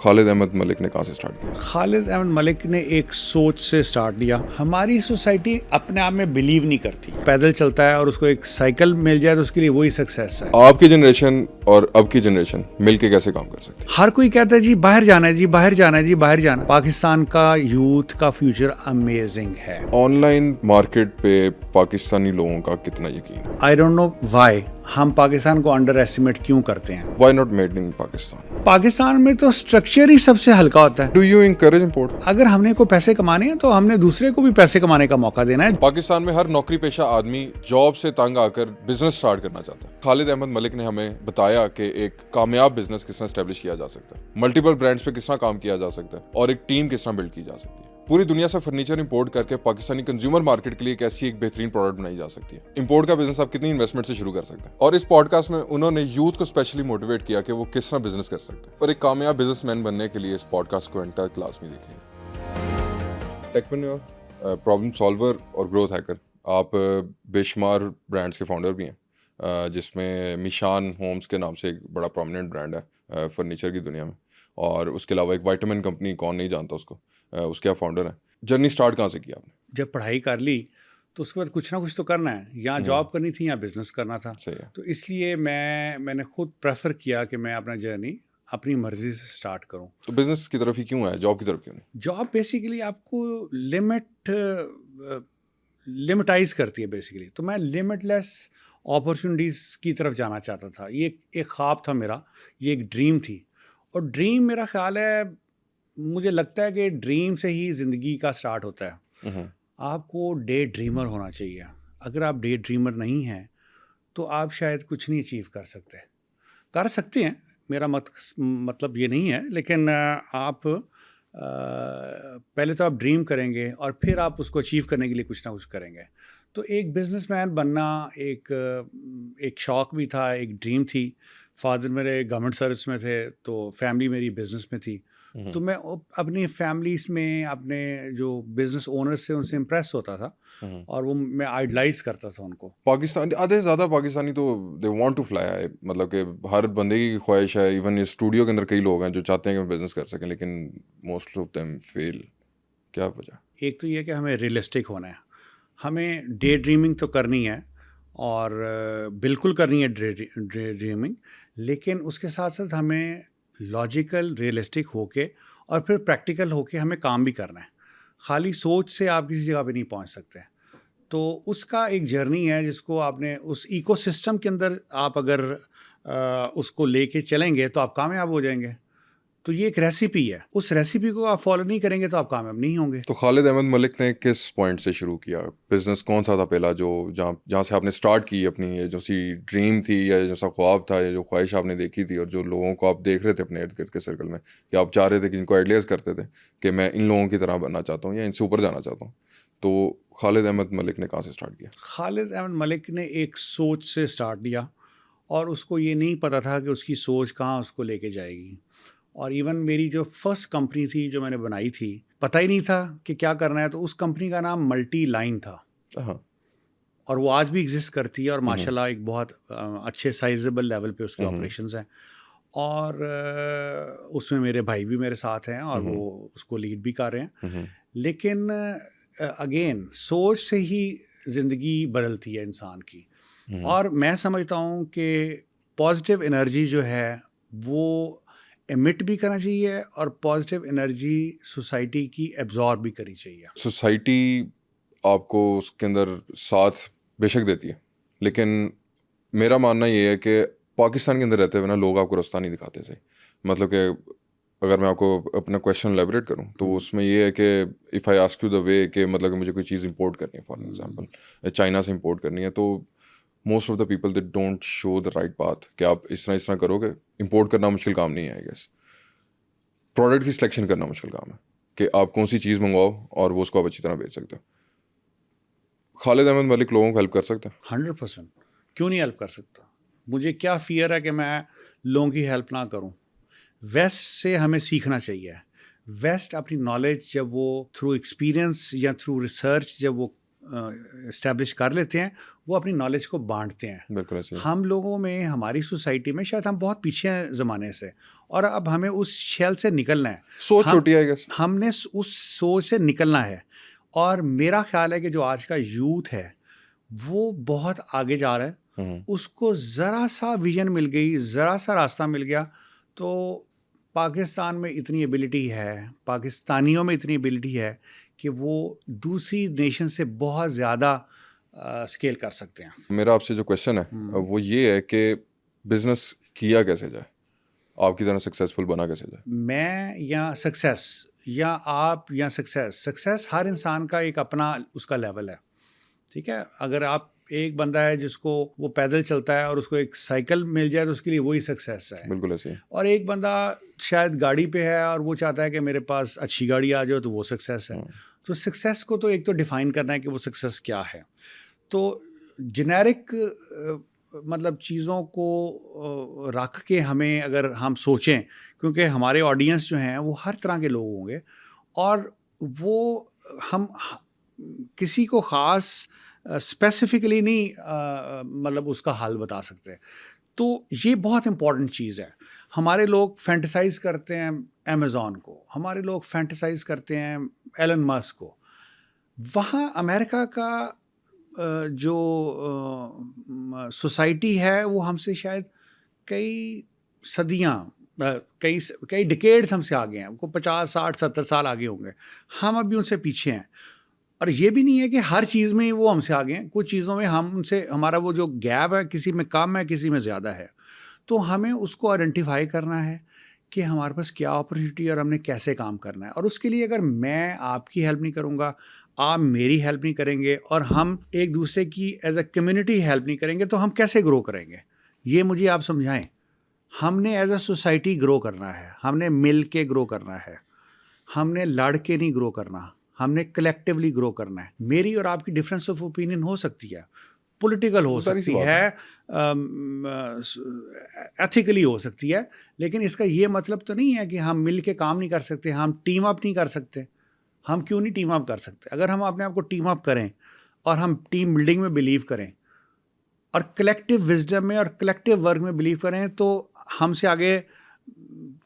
خالد احمد ملک نے کہاں سے سٹارٹ کیا؟ خالد احمد ملک نے ایک سوچ سے سٹارٹ لیا. ہماری سوسائٹی اپنے آپ میں بلیو نہیں کرتی. پیدل چلتا ہے اور اس کو ایک سائیکل مل جائے تو اس کے لیے وہی سکسیس ہے. آپ کی جنریشن اور اب کی جنریشن مل کے کیسے کام کر سکتے ہیں؟ ہر کوئی کہتا ہے جی باہر جانا ہے, جی باہر جانا ہے, جی باہر جانا ہے. پاکستان کا یوتھ کا فیوچر امیزنگ ہے. آن لائن مارکیٹ پہ پاکستانی لوگوں کا کتنا یقین ہے؟ آئی ڈونٹ نو وائی ہم پاکستان کو انڈر ایسٹیمیٹ کیوں کرتے ہیں. Why not made in Pakistan? Pakistan میں تو اسٹرکچر ہی سب سے ہلکا ہوتا ہے. Do you encourage import? اگر ہم نے کو پیسے کمانے ہیں تو ہم نے دوسرے کو بھی پیسے کمانے کا موقع دینا ہے. پاکستان میں ہر نوکری پیشہ آدمی جاب سے تنگ آ کر بزنس سٹارٹ کرنا چاہتا ہے. خالد احمد ملک نے ہمیں بتایا کہ ایک کامیاب بزنس کس طرح اسٹیبلش کیا جا سکتا ہے, ملٹیپل برانڈز پہ کس طرح کام کیا جا سکتا ہے اور ایک ٹیم کس طرح بلڈ کی جا سکتی ہے. پوری دنیا سے فرنیچر امپورٹ کر کے پاکستانی کنزیومر مارکیٹ کے لیے ایک ایسی ایک بہترین پروڈکٹ بنائی جا سکتی ہے. امپورٹ کا بزنس آپ کتنی انویسٹمنٹ سے شروع کر سکتے ہیں. اور اس پوڈ کاسٹ میں انہوں نے یوتھ کو اسپیشلی موٹیویٹ کیا کہ وہ کس طرح بزنس کر سکتے ہیں, اور ایک کامیاب بزنس مین بننے کے لیے اس پوڈ کاسٹ کو انٹر کلاس میں دیکھیں. ٹیکپرینیور, پرابلم سالور اور گروتھ ہیکر. آپ بے شمار برانڈس کے فاؤنڈر بھی ہیں, جس میں میشان ہومز کے نام سے ایک بڑا پرومیننٹ برانڈ ہے فرنیچر کی دنیا میں, اور اس کے علاوہ ایک وائٹامن کمپنی, کون نہیں جانتا اس کو, اس کے آپ فاؤنڈر ہیں. جرنی سٹارٹ کہاں سے کیا آپ نے؟ جب پڑھائی کر لی تو اس کے بعد کچھ نہ کچھ تو کرنا ہے, یا جاب کرنی تھی یا بزنس کرنا تھا. تو اس لیے میں نے خود پریفر کیا کہ میں اپنا جرنی اپنی مرضی سے سٹارٹ کروں. تو بزنس کی طرف ہی کیوں ہے, جاب کی طرف کیوں نہیں؟ جاب بیسیکلی آپ کو لمٹائز کرتی ہے بیسیکلی. تو میں لمٹ لیس اپرچونیٹیز کی طرف جانا چاہتا تھا. یہ ایک خواب تھا میرا, یہ ایک ڈریم تھی. اور ڈریم میرا خیال ہے, مجھے لگتا ہے کہ ڈریم سے ہی زندگی کا سٹارٹ ہوتا ہے. آپ کو ڈے ڈریمر ہونا چاہیے. اگر آپ ڈے ڈریمر نہیں ہیں تو آپ شاید کچھ نہیں اچیو کر سکتے. کر سکتے ہیں, میرا مطلب یہ نہیں ہے, لیکن آپ پہلے تو آپ ڈریم کریں گے اور پھر آپ اس کو اچیو کرنے کے لیے کچھ نہ کچھ کریں گے. تو ایک بزنس مین بننا ایک شوق بھی تھا, ایک ڈریم تھی. فادر میرے گورنمنٹ سروس میں تھے تو فیملی میری بزنس میں تھی. تو میں اپنی فیملیز میں اپنے جو بزنس اونرز سے ان سے امپریس ہوتا تھا, اور وہ میں آئیڈلائز کرتا تھا ان کو. پاکستان آدھے سے زیادہ پاکستانی تو دے وانٹ ٹو فلائی ہے, مطلب کہ ہر بندے کی خواہش ہے. ایون اسٹوڈیو کے اندر کئی لوگ ہیں جو چاہتے ہیں کہ بزنس کر سکیں, لیکن موسٹ آف دیم فیل. کیا وجہ؟ ایک تو یہ کہ ہمیں ریئلسٹک ہونا ہے, ہمیں ڈے ڈریمنگ تو کرنی ہے اور بالکل کرنی ہے ڈے ڈریمنگ, لیکن اس کے ساتھ ساتھ ہمیں لاجیکل ریئلسٹک ہو کے اور پھر پریکٹیکل ہو کے ہمیں کام بھی کرنا ہے. خالی سوچ سے آپ کسی جگہ پہ نہیں پہنچ سکتے. تو اس کا ایک جرنی ہے جس کو آپ نے اس ایکو سسٹم کے اندر آپ اگر اس کو لے کے چلیں گے تو آپ کامیاب ہو جائیں گے. تو یہ ایک ریسیپی ہے, اس ریسیپی کو آپ فالو نہیں کریں گے تو آپ کامیاب نہیں ہوں گے. تو خالد احمد ملک نے کس پوائنٹ سے شروع کیا بزنس؟ کون سا تھا پہلا جو جہاں سے آپ نے سٹارٹ کی اپنی, یہ جو سی ڈریم تھی یا جو سا خواب تھا یا جو خواہش آپ نے دیکھی تھی, اور جو لوگوں کو آپ دیکھ رہے تھے اپنے ارد گرد کے سرکل میں کہ آپ چاہ رہے تھے کہ ان کو آئیڈیاز کرتے تھے کہ میں ان لوگوں کی طرح بننا چاہتا ہوں یا ان سے اوپر جانا چاہتا ہوں, تو خالد احمد ملک نے کہاں سے سٹارٹ کیا؟ خالد احمد ملک نے ایک سوچ سے سٹارٹ لیا, اور اس کو یہ نہیں پتہ تھا کہ اس کی سوچ کہاں اس کو لے کے جائے گی. اور ایون میری جو فرسٹ کمپنی تھی جو میں نے بنائی تھی, پتہ ہی نہیں تھا کہ کیا کرنا ہے. تو اس کمپنی کا نام ملٹی لائن تھا, اور وہ آج بھی ایگزسٹ کرتی ہے, اور ماشاء اللہ ایک بہت اچھے سائزیبل لیول پہ اس کے آپریشنز ہیں. اور اس میں میرے بھائی بھی میرے ساتھ ہیں اور وہ اس کو لیڈ بھی کر رہے ہیں. لیکن اگین سوچ سے ہی زندگی بدلتی ہے انسان کی. اور میں سمجھتا ہوں کہ پازیٹیو انرجی جو ہے وہ ایمٹ بھی کرنا چاہیے, اور پازیٹیو انرجی سوسائٹی کی ایبزارب بھی کرنی چاہیے. سوسائٹی آپ کو اس کے اندر ساتھ بے شک دیتی ہے, لیکن میرا ماننا یہ ہے کہ پاکستان کے اندر رہتے ہوئے نا لوگ آپ کو راستہ نہیں دکھاتے صحیح. مطلب کہ اگر میں آپ کو اپنا کویشچن ایلیبریٹ کروں تو اس میں یہ ہے کہ if I ask you the way کہ مطلب کہ مجھے کوئی چیز امپورٹ کرنی ہے, فار ایگزامپل چائنا سے امپورٹ کرنی ہے, تو most of the people they don't show the right path کہ آپ اس طرح کرو گے. امپورٹ کرنا مشکل کام نہیں ہے, آئی گیس پروڈکٹ کی سلیکشن کرنا مشکل کام ہے کہ آپ کون سی چیز منگواؤ اور وہ اس کو آپ اچھی طرح بیچ سکتے ہو. خالد احمد ملک لوگوں کو ہیلپ کر سکتے ہیں 100%. کیوں نہیں ہیلپ کر سکتا؟ مجھے کیا فیئر ہے کہ میں لوگوں کی ہیلپ نہ کروں. ویسٹ سے ہمیں سیکھنا چاہیے. ویسٹ اپنی نالج جب وہ تھرو ایکسپیرئنس یا تھرو ریسرچ جب وہ اسٹیبلش کر لیتے ہیں وہ اپنی نالج کو بانٹتے ہیں. بالکل ایسے ہی. ہم لوگوں میں ہماری سوسائٹی میں شاید ہم بہت پیچھے ہیں زمانے سے, اور اب ہمیں اس شیل سے نکلنا ہے. سوچ چھوٹی ہے گیس. ہم نے اس سوچ سے نکلنا ہے, اور میرا خیال ہے کہ جو آج کا یوتھ ہے وہ بہت آگے جا رہا ہے. اس کو ذرا سا ویژن مل گئی, ذرا سا راستہ مل گیا, تو پاکستان میں اتنی ایبلٹی ہے, پاکستانیوں میں اتنی ایبلٹی ہے کہ وہ دوسری نیشن سے بہت زیادہ اسکیل کر سکتے ہیں. میرا آپ سے جو کویشچن ہے وہ یہ ہے کہ بزنس کیا کیسے جائے, آپ کی طرح سکسیزفل بنا کیسے جائے؟ میں یا سکسیس یا آپ یا سکسیس ہر انسان کا ایک اپنا اس کا لیول ہے. ٹھیک ہے, اگر آپ ایک بندہ ہے جس کو وہ پیدل چلتا ہے اور اس کو ایک سائیکل مل جائے تو اس کے لیے وہی سکسیس ہے. بالکل ایسے ہی. اور ایک بندہ شاید گاڑی پہ ہے اور وہ چاہتا ہے کہ میرے پاس اچھی گاڑی آ جائے تو وہ سکسیس ہے. تو سکسیس کو تو ایک تو ڈیفائن کرنا ہے کہ وہ سکسیس کیا ہے. تو جنیرک مطلب چیزوں کو رکھ کے ہمیں اگر ہم سوچیں, کیونکہ ہمارے آڈینس جو ہیں وہ ہر طرح کے لوگ ہوں گے, اور وہ ہم کسی کو خاص اسپیسیفکلی نہیں مطلب اس کا حل بتا سکتے. تو یہ بہت امپورٹنٹ چیز ہے. ہمارے لوگ فینٹیسائز کرتے ہیں امیزون کو, ہمارے لوگ فینٹیسائز کرتے ہیں ایلن مسک کو. وہاں امریکہ کا جو سوسائٹی ہے وہ ہم سے شاید کئی صدیاں کئی ڈیکیڈز ہم سے آگے ہیں, وہ 50 60 70 سال آگے ہوں گے. ہم ابھی ان سے پیچھے ہیں. اور یہ بھی نہیں ہے کہ ہر چیز میں وہ ہم سے آگے ہیں, کچھ چیزوں میں ہم ان سے ہمارا وہ جو گیپ ہے کسی میں کم ہے کسی میں زیادہ ہے. تو ہمیں اس کو آئیڈینٹیفائی کرنا ہے کہ ہمارے پاس کیا اپرچونیٹی ہے اور ہم نے کیسے کام کرنا ہے. اور اس کے لیے اگر میں آپ کی ہیلپ نہیں کروں گا, آپ میری ہیلپ نہیں کریں گے, اور ہم ایک دوسرے کی ایز اے کمیونٹی ہیلپ نہیں کریں گے, تو ہم کیسے گرو کریں گے؟ یہ مجھے آپ سمجھائیں. ہم نے ایز اے سوسائٹی گرو کرنا ہے, ہم نے مل کے گرو کرنا ہے, ہم نے لڑ کے نہیں گرو کرنا, ہم نے کلیکٹیولی گرو کرنا ہے. میری اور آپ کی ڈفرینس آف اوپینین ہو سکتی ہے, پولیٹیکل ہو سکتی ہے, ایتھیکلی ہو سکتی ہے, لیکن اس کا یہ مطلب تو نہیں ہے کہ ہم مل کے کام نہیں کر سکتے, ہم ٹیم اپ نہیں کر سکتے. ہم کیوں نہیں ٹیم اپ کر سکتے؟ اگر ہم اپنے آپ کو ٹیم اپ کریں اور ہم ٹیم بلڈنگ میں بلیو کریں اور کلیکٹیو وزڈم میں اور کلیکٹیو ورک میں بلیو کریں, تو ہم سے آگے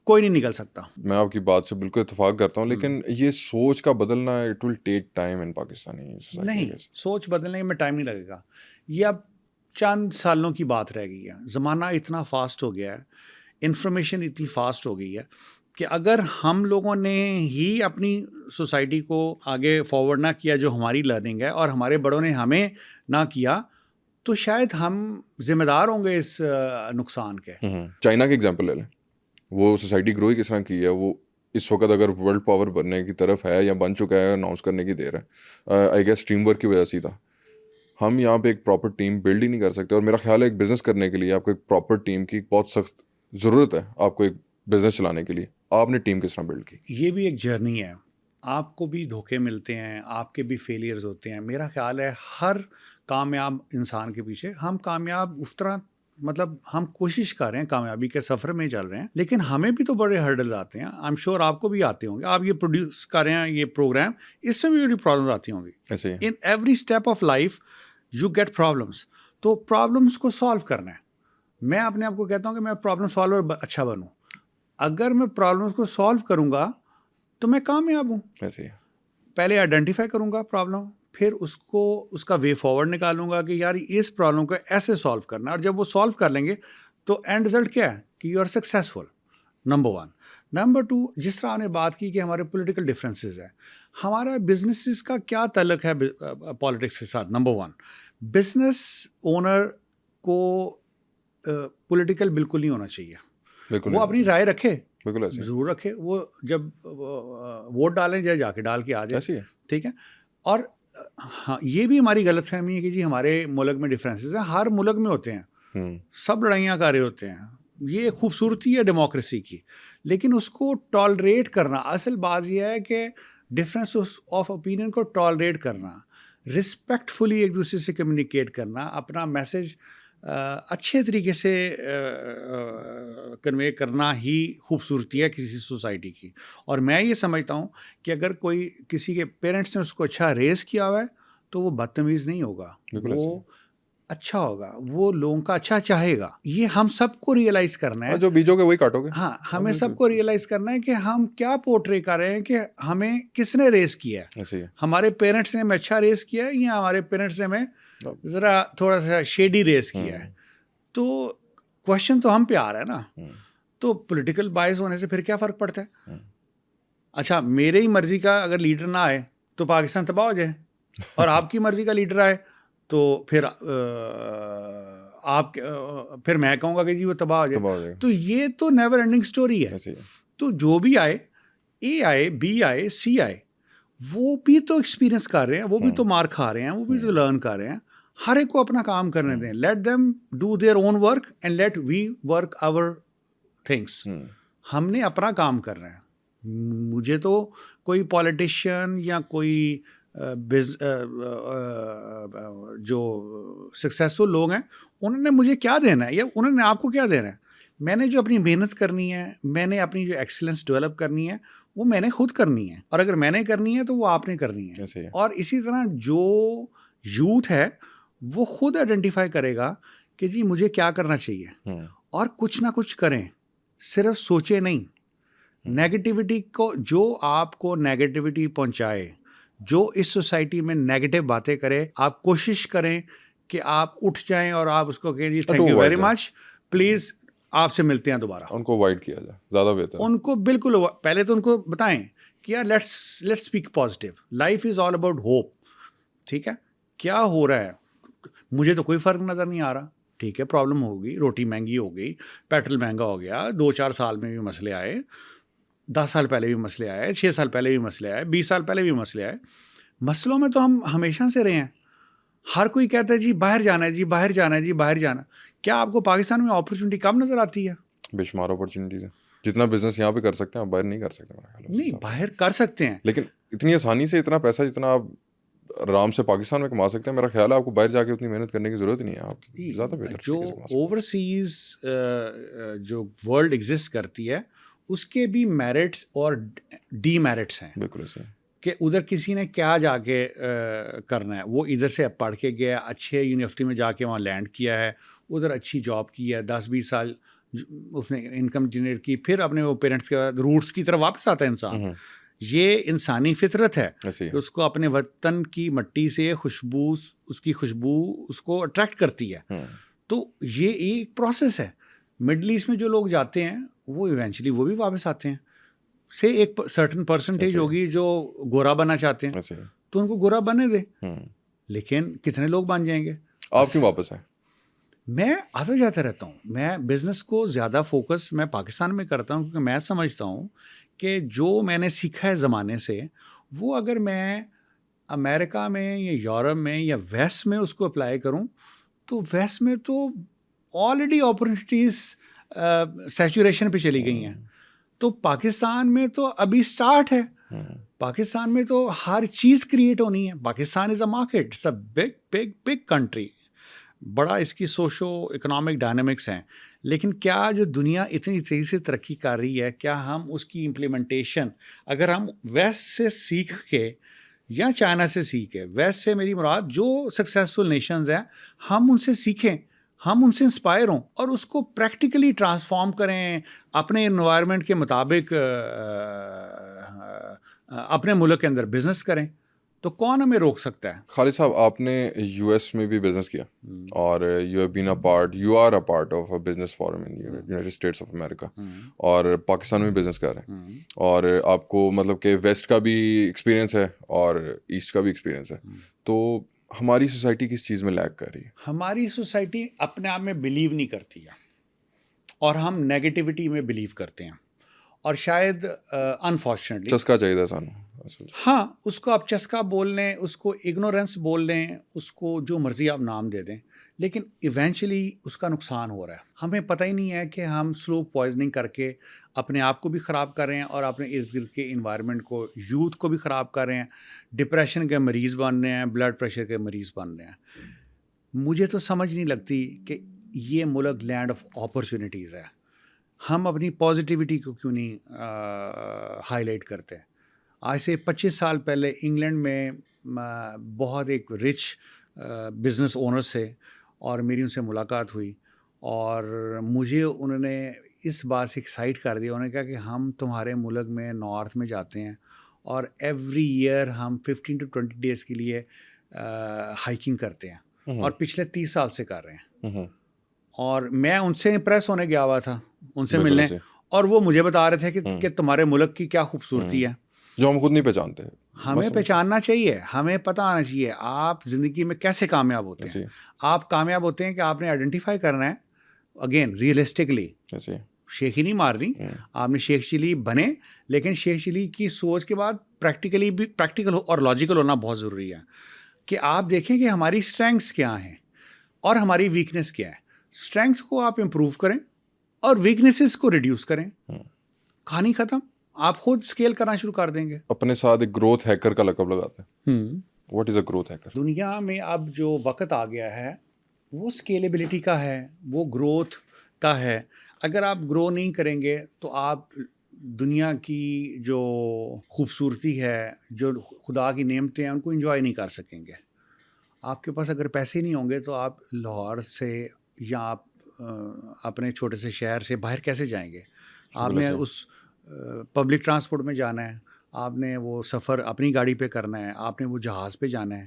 کوئی نہیں نکل سکتا. میں آپ کی بات سے بالکل اتفاق کرتا ہوں, لیکن یہ سوچ کا بدلنا it will take time in Pakistani society. نہیں, سوچ بدلنے میں ٹائم نہیں لگے گا. یہ اب چند سالوں کی بات رہ گئی ہے. زمانہ اتنا فاسٹ ہو گیا ہے, انفارمیشن اتنی فاسٹ ہو گئی ہے کہ اگر ہم لوگوں نے ہی اپنی سوسائٹی کو آگے فارورڈ نہ کیا جو ہماری لرننگ ہے, اور ہمارے بڑوں نے ہمیں نہ کیا, تو شاید ہم ذمہ دار ہوں گے اس نقصان کے. چائنا کی ایگزامپل لے لیں, وہ سوسائٹی گرو ہی کس طرح کی ہے. وہ اس وقت اگر ورلڈ پاور بننے کی طرف ہے یا بن چکا ہے, اناؤنس کرنے کی دیر ہے, آئی گیس ٹیم ورک کی وجہ سے تھا. ہم یہاں پہ ایک پراپر ٹیم بلڈ ہی نہیں کر سکتے. اور میرا خیال ہے ایک بزنس کرنے کے لیے آپ کو ایک پراپر ٹیم کی بہت سخت ضرورت ہے. آپ کو ایک بزنس چلانے کے لیے آپ نے ٹیم کس طرح بلڈ کی؟ یہ بھی ایک جرنی ہے. آپ کو بھی دھوکے ملتے ہیں, آپ کے بھی فیلیئرز ہوتے ہیں. میرا خیال ہے ہر کامیاب انسان کے پیچھے, ہم کامیاب اس طرح مطلب ہم کوشش کر رہے ہیں, کامیابی کے سفر میں چل رہے ہیں, لیکن ہمیں بھی تو بڑے ہرڈلز آتے ہیں. آئی ایم شیور آپ کو بھی آتے ہوں گے. آپ یہ پروڈیوس کر رہے ہیں یہ پروگرام, اس میں بھی بڑی پرابلمز آتی ہوں گی. ایسے in every step of life you get problems. تو پرابلمس کو سالو کرنا ہے. میں اپنے آپ کو کہتا ہوں کہ میں پرابلم سالور اچھا بنوں. اگر میں پرابلمس کو سالو کروں گا تو میں کامیاب ہوں. ایسے پہلے آئیڈینٹیفائی کروں گا پرابلم, پھر اس کا وے فارورڈ نکالوں گا کہ یار اس پرابلم کو ایسے سالو کرنا ہے. اور جب وہ سالو کر لیں گے تو اینڈ رزلٹ کیا ہے کہ you are successful. Number 1. Number 2, جس طرح آپ نے بات کی کہ ہمارے پولیٹیکل ڈفرینسز ہیں, ہمارا بزنسز کا کیا تعلق ہے پالیٹکس کے ساتھ؟ نمبر 1, بزنس اونر کو پولیٹیکل بالکل نہیں ہونا چاہیے. وہ اپنی رائے رکھے, ضرور رکھے, وہ جب ووٹ ڈالیں جا کے ڈال کے آ جائے, ٹھیک ہے. اور ہاں, یہ بھی ہماری غلط فہمی ہے کہ جی ہمارے ملک میں ڈفرینسز ہیں. ہر ملک میں ہوتے ہیں, سب لڑائیاں کر رہے ہوتے ہیں. یہ خوبصورتی ہے ڈیموکریسی کی, لیکن اس کو ٹالریٹ کرنا, اصل بات یہ ہے کہ ڈفرینس آف اوپینین کو ٹالریٹ کرنا, رسپیکٹفلی ایک دوسرے سے کمیونیکیٹ کرنا, اپنا میسج اچھے طریقے سے کنوے کرنا ہی خوبصورتی ہے کسی سوسائٹی کی. اور میں یہ سمجھتا ہوں کہ اگر کوئی کسی کے پیرنٹس نے اس کو اچھا ریز کیا ہوا ہے تو وہ بدتمیز نہیں ہوگا, بالکل وہ اچھا ہوگا, وہ لوگوں کا اچھا چاہے گا. یہ ہم سب کو ریئلائز کرنا ہے. جو بیجو گے وہی کاٹو گے. ہاں, ہمیں سب کو ریئلائز کرنا ہے کہ ہم کیا پورٹری کر رہے ہیں, کہ ہمیں کس نے ریز کیا ہے. ایسے ہی ہے. ہمارے پیرنٹس نے ہمیں اچھا ریز کیا ہے یا ہمارے پیرنٹس نے ہمیں ذرا تھوڑا سا شیڈی ریز کیا ہے. تو کوشچن تو ہم پہ آ رہا ہے نا. تو پولیٹیکل بائز ہونے سے پھر کیا فرق پڑتا ہے. اچھا, میرے ہی مرضی کا اگر لیڈر نہ آئے تو پاکستان تباہ ہو جائے, اور آپ کی مرضی کا لیڈر آئے تو پھر آپ پھر میں کہوں گا کہ جی وہ تباہ ہو جائے. تو یہ تو نیور اینڈنگ سٹوری ہے. تو جو بھی آئے, اے آئے, بی آئے, سی آئے, وہ بھی تو ایکسپیرئنس کر رہے ہیں, وہ بھی تو مار کھا رہے ہیں, وہ بھی تو لرن کر رہے ہیں. ہر ایک کو اپنا کام کرنے دیں. Let them do their own work and let we work our things. ہم نے اپنا کام کرنا ہے. مجھے تو کوئی پولیٹیشین یا کوئی جو سکسیزفل لوگ ہیں انہوں نے مجھے کیا دینا ہے یا انہوں نے آپ کو کیا دینا ہے. میں نے جو اپنی محنت کرنی ہے, میں نے اپنی جو ایکسلنس ڈیولپ کرنی ہے, وہ میں نے خود کرنی ہے. اور اگر میں نے کرنی ہے تو وہ آپ نے کرنی ہے. اور اسی طرح جو یوتھ ہے وہ خود آئیڈینٹیفائی کرے گا کہ جی مجھے کیا کرنا چاہیے, اور کچھ نہ کچھ کریں, صرف سوچے نہیں. نیگیٹیوٹی کو, جو آپ کو نیگیٹیوٹی پہنچائے, جو اس سوسائٹی میں نیگیٹو باتیں کرے, آپ کوشش کریں کہ آپ اٹھ جائیں اور آپ اس کو کہیں جی thank you very much, please آپ سے ملتے ہیں دوبارہ. ان کو اوائڈ کیا جائے زیادہ بہتر. ان کو بالکل, پہلے تو ان کو بتائیں کہ یار let's speak positive, life is all about hope. ٹھیک ہے, کیا ہو رہا ہے مجھے تو کوئی فرق نظر نہیں آ رہا. ٹھیک ہے, پرابلم ہوگی, روٹی مہنگی ہو گئی, پیٹرول مہنگا ہو گیا, 2-4 سال میں بھی مسئلے آئے, 10 سال پہلے بھی مسئلے آئے, 6 سال پہلے بھی مسئلے آئے, 20 سال پہلے بھی مسئلے آئے. مسئلوں میں تو ہم ہمیشہ سے رہے ہیں. ہر کوئی کہتا ہے جی باہر جانا ہے, جی باہر جانا ہے, جی باہر جانا. کیا آپ کو پاکستان میں اپرچونٹی کم نظر آتی ہے؟ بے شمار اپرچونیٹیز ہیں. جتنا بزنس یہاں پہ کر سکتے ہیں آپ باہر نہیں کر سکتے. نہیں, باہر کر سکتے ہیں, لیکن اتنی آسانی سے اتنا پیسہ جتنا آپ آرام سے پاکستان میں کما سکتے ہیں, میرا خیال ہے آپ کو باہر جا کے اتنی محنت کرنے کی ضرورت نہیں ہے. آپ زیادہ بہتر جو اوورسیز جو ورلڈ ایگزسٹ کرتی ہے اس کے بھی میرٹس اور ڈی میرٹس ہیں. بالکل ایسے کہ ادھر کسی نے کیا جا کے کرنا ہے. وہ ادھر سے پڑھ کے گیا, اچھے یونیورسٹی میں جا کے وہاں لینڈ کیا ہے, ادھر اچھی جاب کی ہے, 10-20 سال اس نے انکم جنریٹ کی, پھر اپنے وہ پیرنٹس کے روٹس کی طرف واپس آتا ہے انسان. یہ انسانی فطرت ہے کہ اس کو اپنے وطن کی مٹی سے خوشبو, اس کی خوشبو اس کو اٹریکٹ کرتی ہے. تو یہ ایک پروسیس ہے. مڈل ایسٹ میں جو لوگ جاتے ہیں وہ ایونچولی وہ بھی واپس آتے ہیں. سے ایک سرٹن پرسنٹیج ہوگی جو گورا بننا چاہتے ہیں, تو ان کو گورا بننے دیں. لیکن کتنے لوگ بن جائیں گے؟ آپ کیوں واپس آئیں؟ میں آتا جاتا رہتا ہوں. میں بزنس کو زیادہ فوکس میں پاکستان میں کرتا ہوں کیونکہ میں سمجھتا ہوں کہ جو میں نے سیکھا ہے زمانے سے, وہ اگر میں امریکہ میں یا یورپ میں یا ویسٹ میں اس کو اپلائی کروں تو ویسٹ میں تو آلریڈی اپرچونیٹیز سیچوریشن پہ چلی گئی ہیں. تو پاکستان میں تو ابھی سٹارٹ ہے. پاکستان میں تو ہر چیز کریٹ ہونی ہے. Pakistan is a market, it's a big big big country. بڑا اس کی سوشو اکنامک ڈائنامکس ہیں. لیکن کیا جو دنیا اتنی تیزی سے ترقی کر رہی ہے, کیا ہم اس کی امپلیمنٹیشن اگر ہم ویسٹ سے سیکھ کے یا چائنا سے سیکھیں, ویسٹ سے میری مراد جو سکسیزفل نیشنز ہیں, ہم ان سے سیکھیں, ہم ان سے انسپائر ہوں اور اس کو پریکٹیکلی ٹرانسفارم کریں, اپنے انوائرمنٹ کے مطابق اپنے ملک کے اندر بزنس کریں. تو کون ہمیں روک سکتا ہے؟ خالد صاحب, آپ نے یو ایس میں بھی بزنس کیا اور you have been a part, you are a part of a business forum in United States of America, اور پاکستان میں بزنس کر رہے ہیں, اور آپ کو مطلب کہ ویسٹ کا بھی ایکسپیرینس ہے اور ایسٹ کا بھی ایکسپیرینس ہے. تو ہماری سوسائٹی کس چیز میں لیگ کر رہی ہے؟ ہماری سوسائٹی اپنے آپ میں بلیو نہیں کرتی ہے, اور ہم نیگیٹیوٹی میں بلیو کرتے ہیں, اور شاید انفارچونیٹلی چسکا چاہیے سانو. ہاں, اس کو آپ چسکا بول لیں, اس کو اگنورینس بول لیں, اس کو جو مرضی آپ نام دے دیں, لیکن ایونچولی اس کا نقصان ہو رہا ہے. ہمیں پتہ ہی نہیں ہے کہ ہم سلو پوائزننگ کر کے اپنے آپ کو بھی خراب کر رہے ہیں اور اپنے ارد گرد کے انوائرمنٹ کو, یوتھ کو بھی خراب کر رہے ہیں. ڈپریشن کے مریض بن رہے ہیں, بلڈ پریشر کے مریض بن رہے ہیں. مجھے تو سمجھ نہیں لگتی کہ یہ ملک لینڈ آف اپرچونیٹیز ہے. ہم اپنی پازیٹیوٹی کو کیوں نہیں ہائی لائٹ کرتے؟ آج سے 25 سال پہلے انگلینڈ میں بہت ایک رچ بزنس اونرز تھے اور میری ان سے ملاقات ہوئی اور مجھے انہوں نے اس بات سے ایکسائٹ کر دیا. انہوں نے کہا کہ ہم تمہارے ملک میں نارتھ میں جاتے ہیں اور ایوری ایئر ہم 15 to 20 days کے لیے ہائکنگ کرتے ہیں اور پچھلے 30 سال سے کر رہے ہیں. اور میں ان سے امپریس ہونے گیا ہوا تھا ان سے ملنے, اور وہ مجھے بتا رہے تھے کہ تمہارے ملک کی کیا خوبصورتی ہے جو ہم خود نہیں پہچانتے. ہمیں پہچاننا چاہیے, ہمیں پتہ آنا چاہیے آپ زندگی میں کیسے کامیاب ہوتے ہیں. آپ کامیاب ہوتے ہیں کہ آپ نے آئیڈینٹیفائی کرنا ہے اگین ریئلسٹکلی, شیخ ہی نہیں مارنی. آپ نے شیخ چلی بنے, لیکن شیخ چلی کی سوچ کے بعد پریکٹیکلی بھی پریکٹیکل اور لاجیکل ہونا بہت ضروری ہے کہ آپ دیکھیں کہ ہماری اسٹرینگس کیا ہیں اور ہماری ویکنیس کیا ہے. اسٹرینگس کو آپ امپروو کریں اور ویکنیسز کو ریڈیوس کریں, کہانی ختم. آپ خود اسکیل کرنا شروع کر دیں گے. اپنے ساتھ ایک گروتھ ہیکر کا لقب لگاتے ہیں. What is a growth hacker? دنیا میں اب جو وقت آ گیا ہے وہ اسکیلیبلٹی کا ہے, وہ گروتھ کا ہے. اگر آپ گرو نہیں کریں گے تو آپ دنیا کی جو خوبصورتی ہے, جو خدا کی نعمتیں ہیں, ان کو انجوائے نہیں کر سکیں گے. آپ کے پاس اگر پیسے نہیں ہوں گے تو آپ لاہور سے یا آپ اپنے چھوٹے سے شہر سے باہر کیسے جائیں گے؟ آپ نے اس پبلک ٹرانسپورٹ میں جانا ہے, آپ نے وہ سفر اپنی گاڑی پہ کرنا ہے, آپ نے وہ جہاز پہ جانا ہے.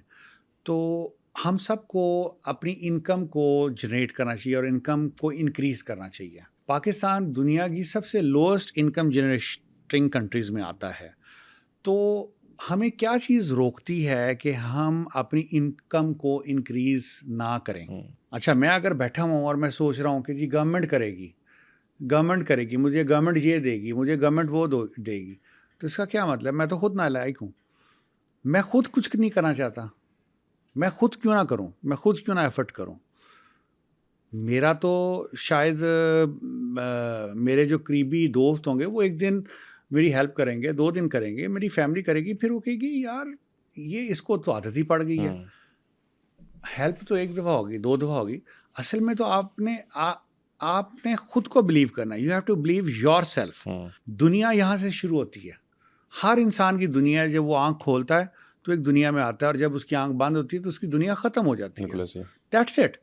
تو ہم سب کو اپنی انکم کو جنریٹ کرنا چاہیے اور انکم کو انکریز کرنا چاہیے. پاکستان دنیا کی سب سے لوئسٹ انکم جنریٹنگ کنٹریز میں آتا ہے. تو ہمیں کیا چیز روکتی ہے کہ ہم اپنی انکم کو انکریز نہ کریں؟ اچھا, میں اگر بیٹھا ہوں اور میں سوچ رہا ہوں کہ جی گورنمنٹ کرے گی, مجھے گورنمنٹ یہ دے گی, مجھے گورنمنٹ وہ دے گی, تو اس کا کیا مطلب؟ میں تو خود نالائق ہوں. میں خود کچھ نہیں کرنا چاہتا. میں خود کیوں نہ کروں, میں خود کیوں نہ ایفرٹ کروں؟ میرا تو شاید میرے جو قریبی دوست ہوں گے وہ ایک دن میری ہیلپ کریں گے, 2 دن کریں گے, میری فیملی کرے گی, پھر وہ کہے گی یار یہ اس کو تو عادت ہی پڑ گئی ہے. ہیلپ تو 1 دفعہ ہوگی, 2 دفعہ ہوگی. اصل میں تو آپ نے خود کو بلیو کرنا ہے. You have to believe yourself. دنیا یہاں سے شروع ہوتی ہے. ہر انسان کی دنیا, جب وہ آنکھ کھولتا ہے تو ایک دنیا میں آتا ہے, اور جب اس کی آنکھ بند ہوتی ہے تو اس کی دنیا ختم ہو جاتی ہے. That's it.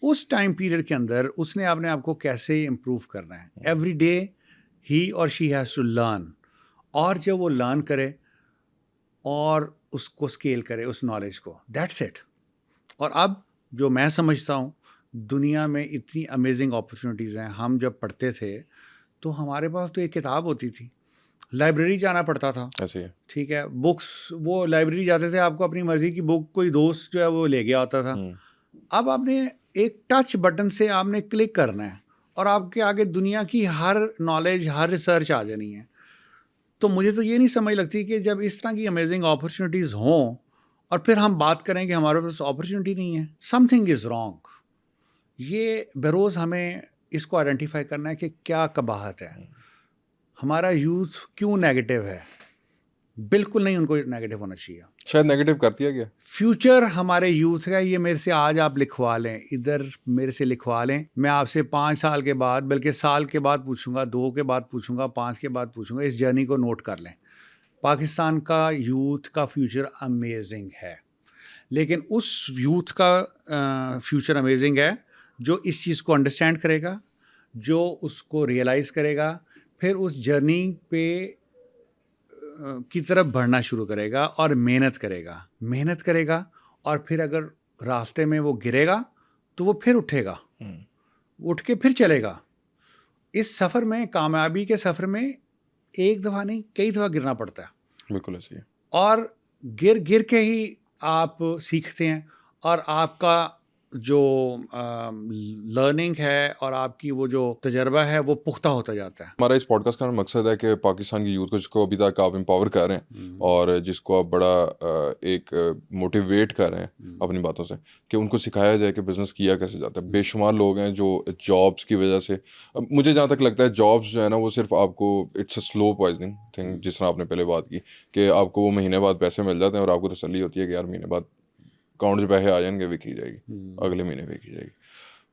اس ٹائم پیریڈ کے اندر اس نے اپنے آپ کو کیسے امپروو کرنا ہے. ایوری ڈے ہی اور شی ہیز ٹو لرن. اور جب وہ لرن کرے اور اس کو اسکیل کرے اس نالج کو, دیٹس اٹ. اور اب جو میں سمجھتا ہوں دنیا میں اتنی امیزنگ اپرچونیٹیز ہیں. ہم جب پڑھتے تھے تو ہمارے پاس تو ایک کتاب ہوتی تھی, لائبریری جانا پڑتا تھا. ٹھیک ہے, بکس وہ لائبریری جاتے تھے, آپ کو اپنی مرضی کی بک کوئی دوست جو ہے وہ لے گیا ہوتا تھا. اب آپ نے ایک ٹچ بٹن سے آپ نے کلک کرنا ہے اور آپ کے آگے دنیا کی ہر نالج, ہر ریسرچ آ جانی ہے. تو مجھے تو یہ نہیں سمجھ لگتی کہ جب اس طرح کی امیزنگ اپرچونیٹیز ہوں اور پھر ہم بات کریں کہ ہمارے پاس اپرچونیٹی نہیں ہے, سم تھنگ از رانگ. یہ بروز ہمیں اس کو آئیڈینٹیفائی کرنا ہے کہ کیا قباحت ہے. ہمارا یوتھ کیوں نیگیٹو ہے؟ بالکل نہیں, ان کو نیگیٹو ہونا چاہیے. شاید نیگیٹو کر دیا گیا. فیوچر ہمارے یوتھ کا, یہ میرے سے آج آپ لکھوا لیں, ادھر میرے سے لکھوا لیں. میں آپ سے 5 سال کے بعد, بلکہ سال کے بعد پوچھوں گا, 2 کے بعد پوچھوں گا, 5 کے بعد پوچھوں گا. اس جرنی کو نوٹ کر لیں. پاکستان کا یوتھ کا فیوچر امیزنگ ہے, لیکن اس یوتھ کا فیوچر امیزنگ ہے جو اس چیز کو انڈرسٹینڈ کرے گا, جو اس کو ریئلائز کرے گا, پھر اس جرنی پہ کی طرف بڑھنا شروع کرے گا اور محنت کرے گا. اور پھر اگر راستے میں وہ گرے گا تو وہ پھر اٹھے گا, اٹھ کے پھر چلے گا. اس سفر میں, کامیابی کے سفر میں, 1 دفعہ نہیں کئی دفعہ گرنا پڑتا ہے. بالکل ایسے ہی. اور گر کے ہی آپ سیکھتے ہیں, اور آپ کا جو لرننگ ہے اور آپ کی وہ جو تجربہ ہے وہ پختہ ہوتا جاتا ہے. ہمارا اس پوڈ کاسٹ کا مقصد ہے کہ پاکستان کی یوتھ کو, جس کو ابھی تک آپ امپاور کر رہے ہیں اور جس کو آپ بڑا ایک موٹیویٹ کر رہے ہیں اپنی باتوں سے, کہ ان کو سکھایا جائے کہ بزنس کیا کیسے جاتا ہے. بے شمار لوگ ہیں جو جابس کی وجہ سے, مجھے جہاں تک لگتا ہے جابس جو ہے نا وہ صرف آپ کو it's a slow poisoning thing, جس طرح آپ نے پہلے بات کی کہ آپ کو وہ مہینے بعد پیسے مل جاتے ہیں اور آپ کو تسلی ہوتی ہے کہ یار مہینے بعد اکاؤنٹ سے پیسے آ جائیں گے, وکی جائے گی, اگلے مہینے وکی جائے گی.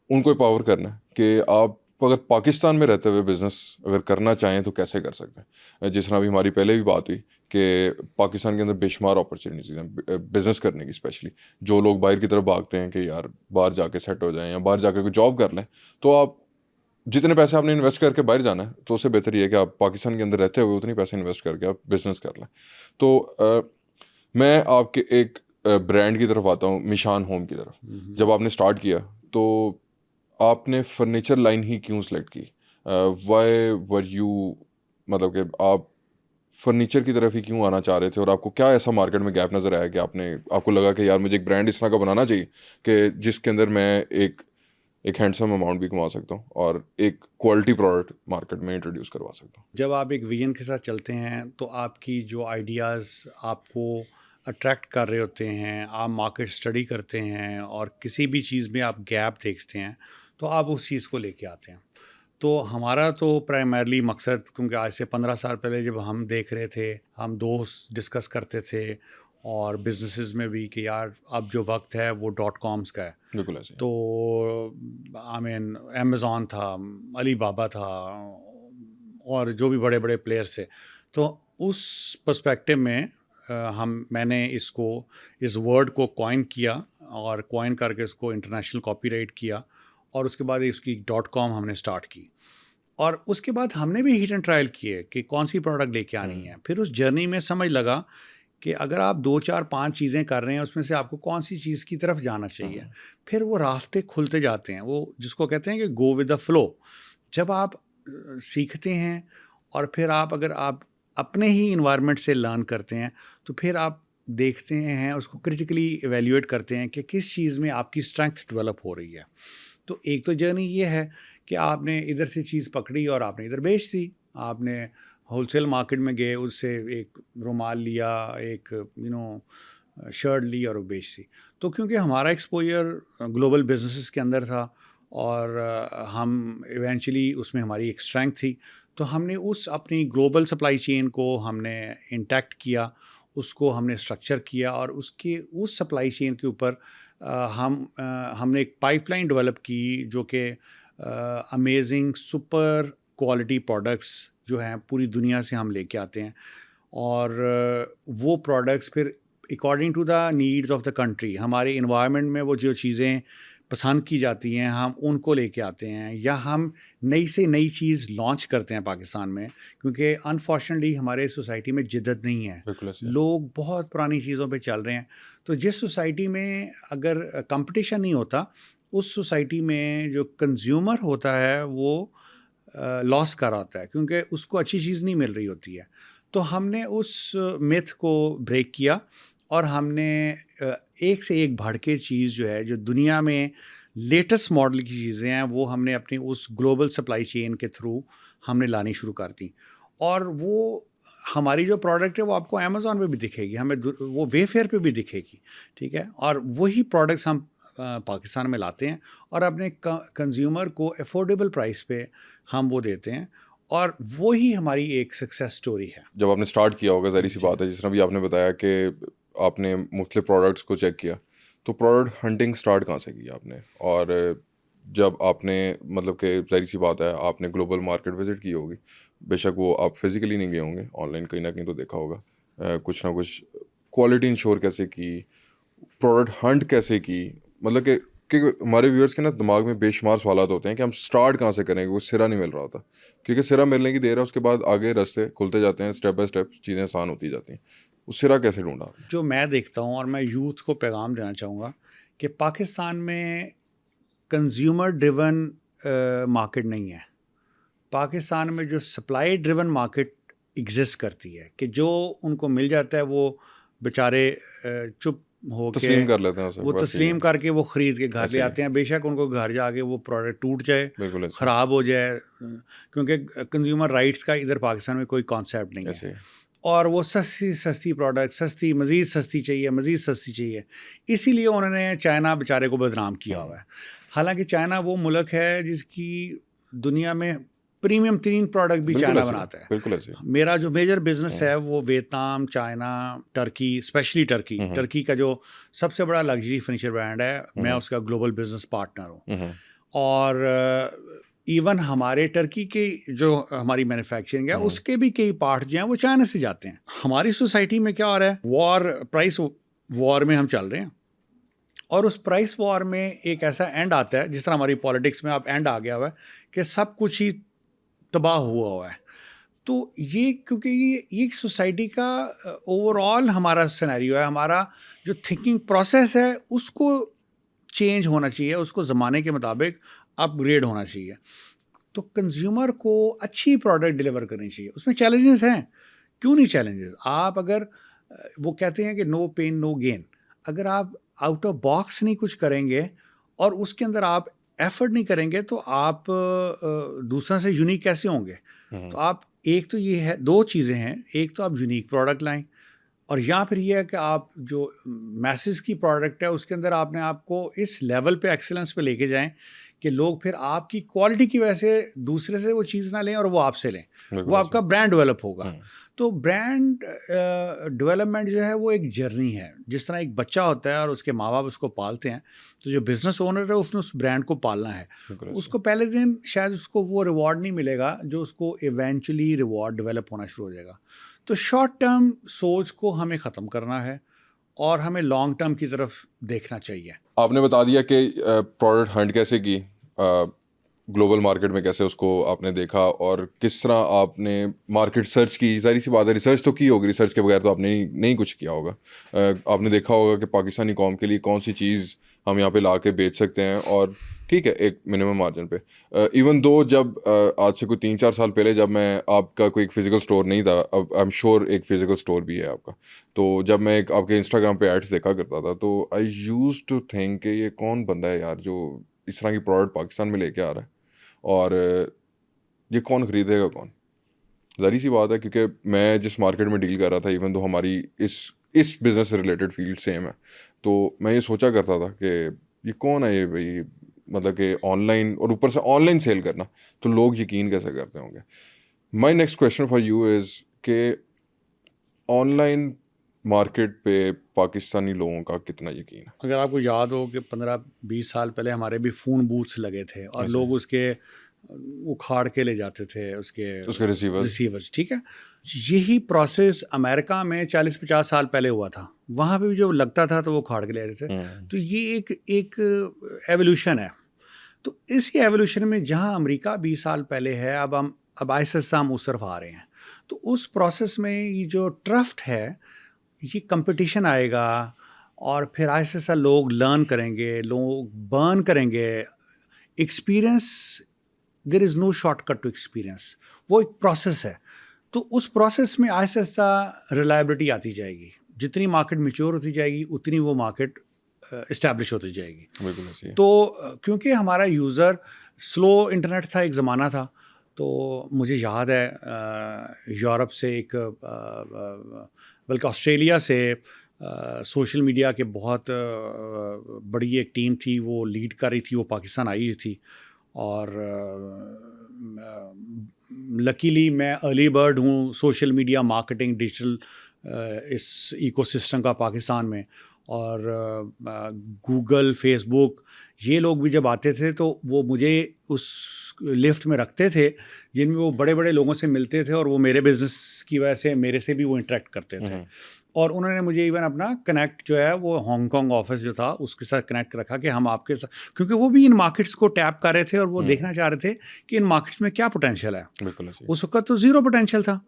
ان کو امپاور کرنا ہے کہ آپ اگر پاکستان میں رہتے ہوئے بزنس اگر کرنا چاہیں تو کیسے کر سکتے ہیں؟ جس طرح ابھی ہماری پہلے بھی بات ہوئی کہ پاکستان کے اندر بے شمار اپرچونیٹیز ہیں بزنس کرنے کی، اسپیشلی جو لوگ باہر کی طرف بھاگتے ہیں کہ یار باہر جا کے سیٹ ہو جائیں یا باہر جا کے کوئی جاب کر لیں، تو آپ جتنے پیسے آپ نے انویسٹ کر کے باہر جانا ہے تو اس سے بہتر یہ ہے کہ آپ پاکستان کے اندر رہتے ہوئے اتنے پیسے انویسٹ کر کے آپ بزنس کر لیں. تو میں آپ کے ایک برانڈ کی طرف آتا ہوں، میشان ہوم کی طرف. جب آپ نے اسٹارٹ کیا تو آپ نے فرنیچر لائن ہی کیوں سلیکٹ کی؟ وائی ور یو، مطلب کہ آپ فرنیچر کی طرف ہی کیوں آنا چاہ رہے تھے، اور آپ کو کیا ایسا مارکیٹ میں گیپ نظر آیا کہ آپ کو لگا کہ یار مجھے ایک برانڈ اس طرح کا بنانا چاہیے کہ جس کے اندر میں ایک ہینڈسم اماؤنٹ بھی کما سکتا ہوں اور ایک کوالٹی پروڈکٹ مارکیٹ میں انٹروڈیوس کروا سکتا ہوں؟ جب آپ ایک ویژن کے ساتھ چلتے ہیں تو آپ کی جو آئیڈیاز آپ کو اٹریکٹ کر رہے ہوتے ہیں، آپ مارکیٹ اسٹڈی کرتے ہیں اور کسی بھی چیز میں آپ گیپ دیکھتے ہیں تو آپ اس چیز کو لے کے آتے ہیں. تو ہمارا تو پرائمرلی مقصد، کیونکہ آج سے 15 سال پہلے جب ہم دیکھ رہے تھے، ہم دوست ڈسکس کرتے تھے اور بزنسز میں بھی کہ یار اب جو وقت ہے وہ .coms کا ہے. بالکل ایسے. تو امیزون تھا، علی بابا تھا اور جو بھی بڑے بڑے پلیئرس تھے. تو اس پرسپیکٹو میں میں نے اس ورڈ کو کوائن کیا اور کوائن کر کے اس کو انٹرنیشنل کاپی رائٹ کیا، اور اس کے بعد اس کی .com ہم نے اسٹارٹ کی. اور اس کے بعد ہم نے بھی ہٹ اینڈ ٹرائل کیے کہ کون سی پروڈکٹ لے کے آنی ہے. پھر اس جرنی میں سمجھ لگا کہ اگر آپ 2 4 5 چیزیں کر رہے ہیں اس میں سے آپ کو کون سی چیز کی طرف جانا چاہیے. پھر وہ راستے کھلتے جاتے ہیں، وہ جس کو کہتے ہیں کہ گو ود دا فلو. جب آپ سیکھتے ہیں اور پھر اگر آپ اپنے ہی انوائرمنٹ سے لرن کرتے ہیں تو پھر آپ دیکھتے ہیں، اس کو کریٹیکلی ایویلیویٹ کرتے ہیں کہ کس چیز میں آپ کی اسٹرینتھ ڈیولپ ہو رہی ہے. تو ایک تو جرنی یہ ہے کہ آپ نے ادھر سے چیز پکڑی اور آپ نے ادھر بیچ دی. آپ نے ہول سیل مارکیٹ میں گئے، اس سے ایک رومال لیا، ایک شرٹ لی اور وہ بیچ دی. تو کیونکہ ہمارا ایکسپوجر گلوبل بزنسز کے اندر تھا اور ہم ایونچولی اس میں ہماری ایک اسٹرینتھ تھی، تو ہم نے اپنی گلوبل سپلائی چین کو ہم نے انٹیکٹ کیا، اس کو ہم نے اسٹرکچر کیا، اور اس سپلائی چین کے اوپر ہم نے ایک پائپ لائن ڈیولپ کی جو کہ امیزنگ سپر کوالٹی پروڈکٹس جو ہیں پوری دنیا سے ہم لے کے آتے ہیں. اور وہ پروڈکٹس پھر according to the needs of the country, ہمارے انوائرمنٹ میں وہ جو چیزیں پسند کی جاتی ہیں ہم ان کو لے کے آتے ہیں، یا ہم نئی سے نئی چیز لانچ کرتے ہیں پاکستان میں. کیونکہ انفارچونیٹلی ہمارے سوسائٹی میں جدت نہیں ہے، لوگ بہت پرانی چیزوں پہ چل رہے ہیں. تو جس سوسائٹی میں اگر کمپٹیشن نہیں ہوتا، اس سوسائٹی میں جو کنزیومر ہوتا ہے وہ لاس کر ہوتا ہے، کیونکہ اس کو اچھی چیز نہیں مل رہی ہوتی ہے. تو ہم نے اس میتھ کو بریک کیا اور ہم نے ایک سے ایک بڑھ کے چیز جو ہے، جو دنیا میں لیٹسٹ ماڈل کی چیزیں ہیں، وہ ہم نے اپنی اس گلوبل سپلائی چین کے تھرو ہم نے لانی شروع کر دی. اور وہ ہماری جو پروڈکٹ ہے وہ آپ کو امیزون پہ بھی دکھے گی، ہمیں وہ وے فیئر پہ بھی دکھے گی، ٹھیک ہے. اور وہی پروڈکٹس ہم پاکستان میں لاتے ہیں اور اپنے کنزیومر کو افورڈیبل پرائس پہ ہم وہ دیتے ہیں، اور وہی ہماری ایک سکسیس سٹوری ہے. جب آپ نے اسٹارٹ کیا ہوگا، ظاہر سی بات ہے، جس طرح بھی آپ نے بتایا کہ آپ نے مختلف پروڈکٹس کو چیک کیا، تو پروڈکٹ ہنٹنگ اسٹارٹ کہاں سے کی آپ نے؟ اور جب آپ نے مطلب کہ ظاہر سی بات ہے آپ نے گلوبل مارکیٹ وزٹ کی ہوگی، بے شک وہ آپ فزیکلی نہیں گئے ہوں گے، آن لائن کہیں نہ کہیں تو دیکھا ہوگا، کچھ نہ کچھ کوالٹی انشور کیسے کی، پروڈکٹ ہنٹ کیسے کی، مطلب کہ ہمارے ویورس کے نا دماغ میں بے شمار سوالات ہوتے ہیں کہ ہم اسٹارٹ کہاں سے کریں گے، وہ سرا نہیں مل رہا ہوتا. کیونکہ سرا ملنے کی دیر ہے، اس کے بعد آگے راستے کھلتے جاتے ہیں، اسٹیپ بائی اسٹیپ چیزیں آسان ہوتی جاتی ہیں. اس سرا کیسے ڈھونڈا؟ جو میں دیکھتا ہوں اور میں یوتھ کو پیغام دینا چاہوں گا کہ پاکستان میں کنزیومر ڈریون مارکیٹ نہیں ہے. پاکستان میں جو سپلائی ڈریون مارکیٹ ایگزسٹ کرتی ہے، کہ جو ان کو مل جاتا ہے وہ بیچارے چپ ہو کے تسلیم کر لیتے ہیں، وہ تسلیم کر کے وہ خرید کے گھر لے آتے ہیں. بے شک ان کو گھر جا کے وہ پروڈکٹ ٹوٹ جائے، خراب ہو جائے، کیونکہ کنزیومر رائٹس کا ادھر پاکستان میں کوئی کانسیپٹ نہیں ہے. اور وہ سستی پروڈکٹ، مزید سستی چاہیے. اسی لیے انہوں نے چائنا بیچارے کو بدنام کیا ہوا ہے. حالانکہ چائنا وہ ملک ہے جس کی دنیا میں پریمیم ترین پروڈکٹ بھی چائنا بناتا ہے. میرا جو میجر بزنس ہے وہ Vietnam, China, Turkey, specially Turkey کا جو سب سے بڑا لگژری فرنیچر برانڈ ہے، میں اس کا گلوبل بزنس پارٹنر ہوں. اور ایون ہمارے ٹرکی کے جو ہماری مینوفیکچرنگ ہے اس کے بھی کئی پارٹ جو ہیں وہ چائنا سے جاتے ہیں. ہماری سوسائٹی میں کیا ہو رہا ہے, پرائس وار میں ہم چل رہے ہیں, اور اس پرائس وار میں ایک ایسا اینڈ آتا ہے, جس طرح ہماری پالیٹکس میں اب اینڈ آ گیا ہوا ہے کہ سب کچھ ہی تباہ ہوا ہے. تو یہ کیونکہ یہ ایک سوسائٹی کا اوور آل ہمارا سینیریو ہے, ہمارا جو تھنکنگ پروسیس ہے اس کو چینج ہونا چاہیے, اس کو زمانے کے مطابق اپ گریڈ ہونا چاہیے. تو کنزیومر کو اچھی پروڈکٹ ڈلیور کرنی چاہیے. اس میں چیلنجز ہیں, کیوں نہیں چیلنجز؟ آپ اگر وہ کہتے ہیں کہ نو پین نو گین, اگر آپ آؤٹ آف باکس نہیں کچھ کریں گے اور اس کے اندر آپ ایفرٹ نہیں کریں گے تو آپ دوسروں سے یونیک کیسے ہوں گے؟ تو آپ ایک تو یہ ہے, دو چیزیں ہیں, ایک تو آپ یونیک پروڈکٹ لائیں, اور یا پھر یہ ہے کہ آپ جو میسز کی پروڈکٹ ہے اس کے اندر آپ نے آپ کو اس لیول پہ ایکسلنس پہ لے کے جائیں کہ لوگ پھر آپ کی کوالٹی کی وجہ سے دوسرے سے وہ چیز نہ لیں اور وہ آپ سے لیں, وہ آپ کا برانڈ ڈیولپ ہوگا. تو برانڈ ڈیولپمنٹ جو ہے وہ ایک جرنی ہے. جس طرح ایک بچہ ہوتا ہے اور اس کے ماں باپ اس کو پالتے ہیں, تو جو بزنس اونر ہے اس نے اس برانڈ کو پالنا ہے. اس کو پہلے دن شاید اس کو وہ ریوارڈ نہیں ملے گا جو اس کو ایونچولی ریوارڈ ڈیولپ ہونا شروع ہو جائے گا. تو شارٹ ٹرم سوچ کو ہمیں ختم کرنا ہے اور ہمیں لانگ ٹرم کی طرف دیکھنا چاہیے. آپ نے بتا دیا کہ پروڈکٹ ہنٹ کیسے کی, گلوبل مارکیٹ میں کیسے اس کو آپ نے دیکھا, اور کس طرح آپ نے مارکیٹ سرچ کی. ظاہر سی بات ہے ریسرچ تو کی ہوگی, ریسرچ کے بغیر تو آپ نے نہیں کچھ کیا ہوگا. آپ نے دیکھا ہوگا کہ پاکستانی قوم کے لیے کون سی چیز ہم یہاں پہ لا کے بیچ سکتے ہیں, اور ٹھیک ہے ایک منیمم مارجن پہ. ایون دو جب آج سے کوئی 3-4 سال پہلے جب میں آپ کا کوئی ایک فزیکل اسٹور نہیں تھا, اب آئی ایم شیور ایک فزیکل اسٹور بھی ہے آپ کا, تو جب میں ایک آپ کے انسٹاگرام پہ ایڈس دیکھا کرتا تھا تو آئی یوز ٹو تھنک کہ یہ کون بندہ ہے یار جو اس طرح کی پروڈکٹ پاکستان میں لے کے آ رہا ہے, اور یہ کون خریدے گا کون. ظاہر سی بات ہے کیونکہ میں جس مارکیٹ میں ڈیل کر رہا تھا, ایون تو ہماری اس بزنس سے ریلیٹڈ فیلڈ سیم ہے, تو میں یہ سوچا کرتا تھا کہ یہ کون ہے یہ بھائی, مطلب کہ آن لائن, اور اوپر سے آن لائن سیل کرنا, تو لوگ یقین کیسے کرتے ہوں گے. My next question for you is کہ آن لائن مارکیٹ پہ پاکستانی لوگوں کا کتنا یقین ہے؟ اگر آپ کو یاد ہو کہ 15-20 سال پہلے ہمارے بھی فون بوتھس لگے تھے اور لوگ اس کے اکھاڑ کے لے جاتے تھے اس کے ریسیورز, ٹھیک ہے. یہی پروسیس امریکہ میں 40-50 سال پہلے ہوا تھا, وہاں پہ بھی جو لگتا تھا تو وہ کھاڑ کے لے جاتے تھے. تو یہ ایک ایولیوشن ہے. تو اس کی ایولیوشن میں جہاں امریکہ 20 سال پہلے ہے, اب آہستہ آہستہ ہم اس طرف آ رہے ہیں. تو اس پروسیس میں یہ جو ٹرسٹ ہے, یہ کمپٹیشن آئے گا, اور پھر آہستہ آہستہ لوگ لرن کریں گے, لوگ برن کریں گے. Experience, there is no shortcut to experience, وہ ایک پروسیس ہے. تو اس پروسیس میں آہستہ آہستہ ریلائبلٹی آتی جائے گی. جتنی مارکیٹ میچور ہوتی جائے گی اتنی وہ مارکیٹ اسٹیبلش ہوتی جائے گی. تو کیونکہ ہمارا یوزر سلو انٹرنیٹ تھا, ایک زمانہ تھا, تو مجھے یاد ہے یورپ سے ایک بلکہ آسٹریلیا سے سوشل میڈیا کے بہت بڑی ایک ٹیم تھی, وہ لیڈ کر رہی تھی, وہ پاکستان آئی ہوئی تھی. اور لکیلی میں ارلی برڈ ہوں سوشل میڈیا مارکیٹنگ ڈیجیٹل اس ایکو سسٹم کا پاکستان میں. اور گوگل, فیس بک, یہ لوگ بھی جب آتے تھے تو وہ مجھے اس لفٹ میں رکھتے تھے جن میں وہ بڑے بڑے لوگوں سے ملتے تھے, اور وہ میرے بزنس کی وجہ سے میرے سے بھی وہ انٹریکٹ کرتے تھے. اور انہوں نے مجھے ایون اپنا کنیکٹ جو ہے وہ ہانگ کانگ آفس جو تھا اس کے ساتھ کنیکٹ رکھا کہ ہم آپ کے ساتھ, کیونکہ وہ بھی ان مارکیٹس کو ٹیپ کر رہے تھے اور وہ دیکھنا چاہ رہے تھے کہ ان مارکیٹس میں کیا پوٹینشیل ہے. اس وقت تو زیرو پوٹینشیل تھا,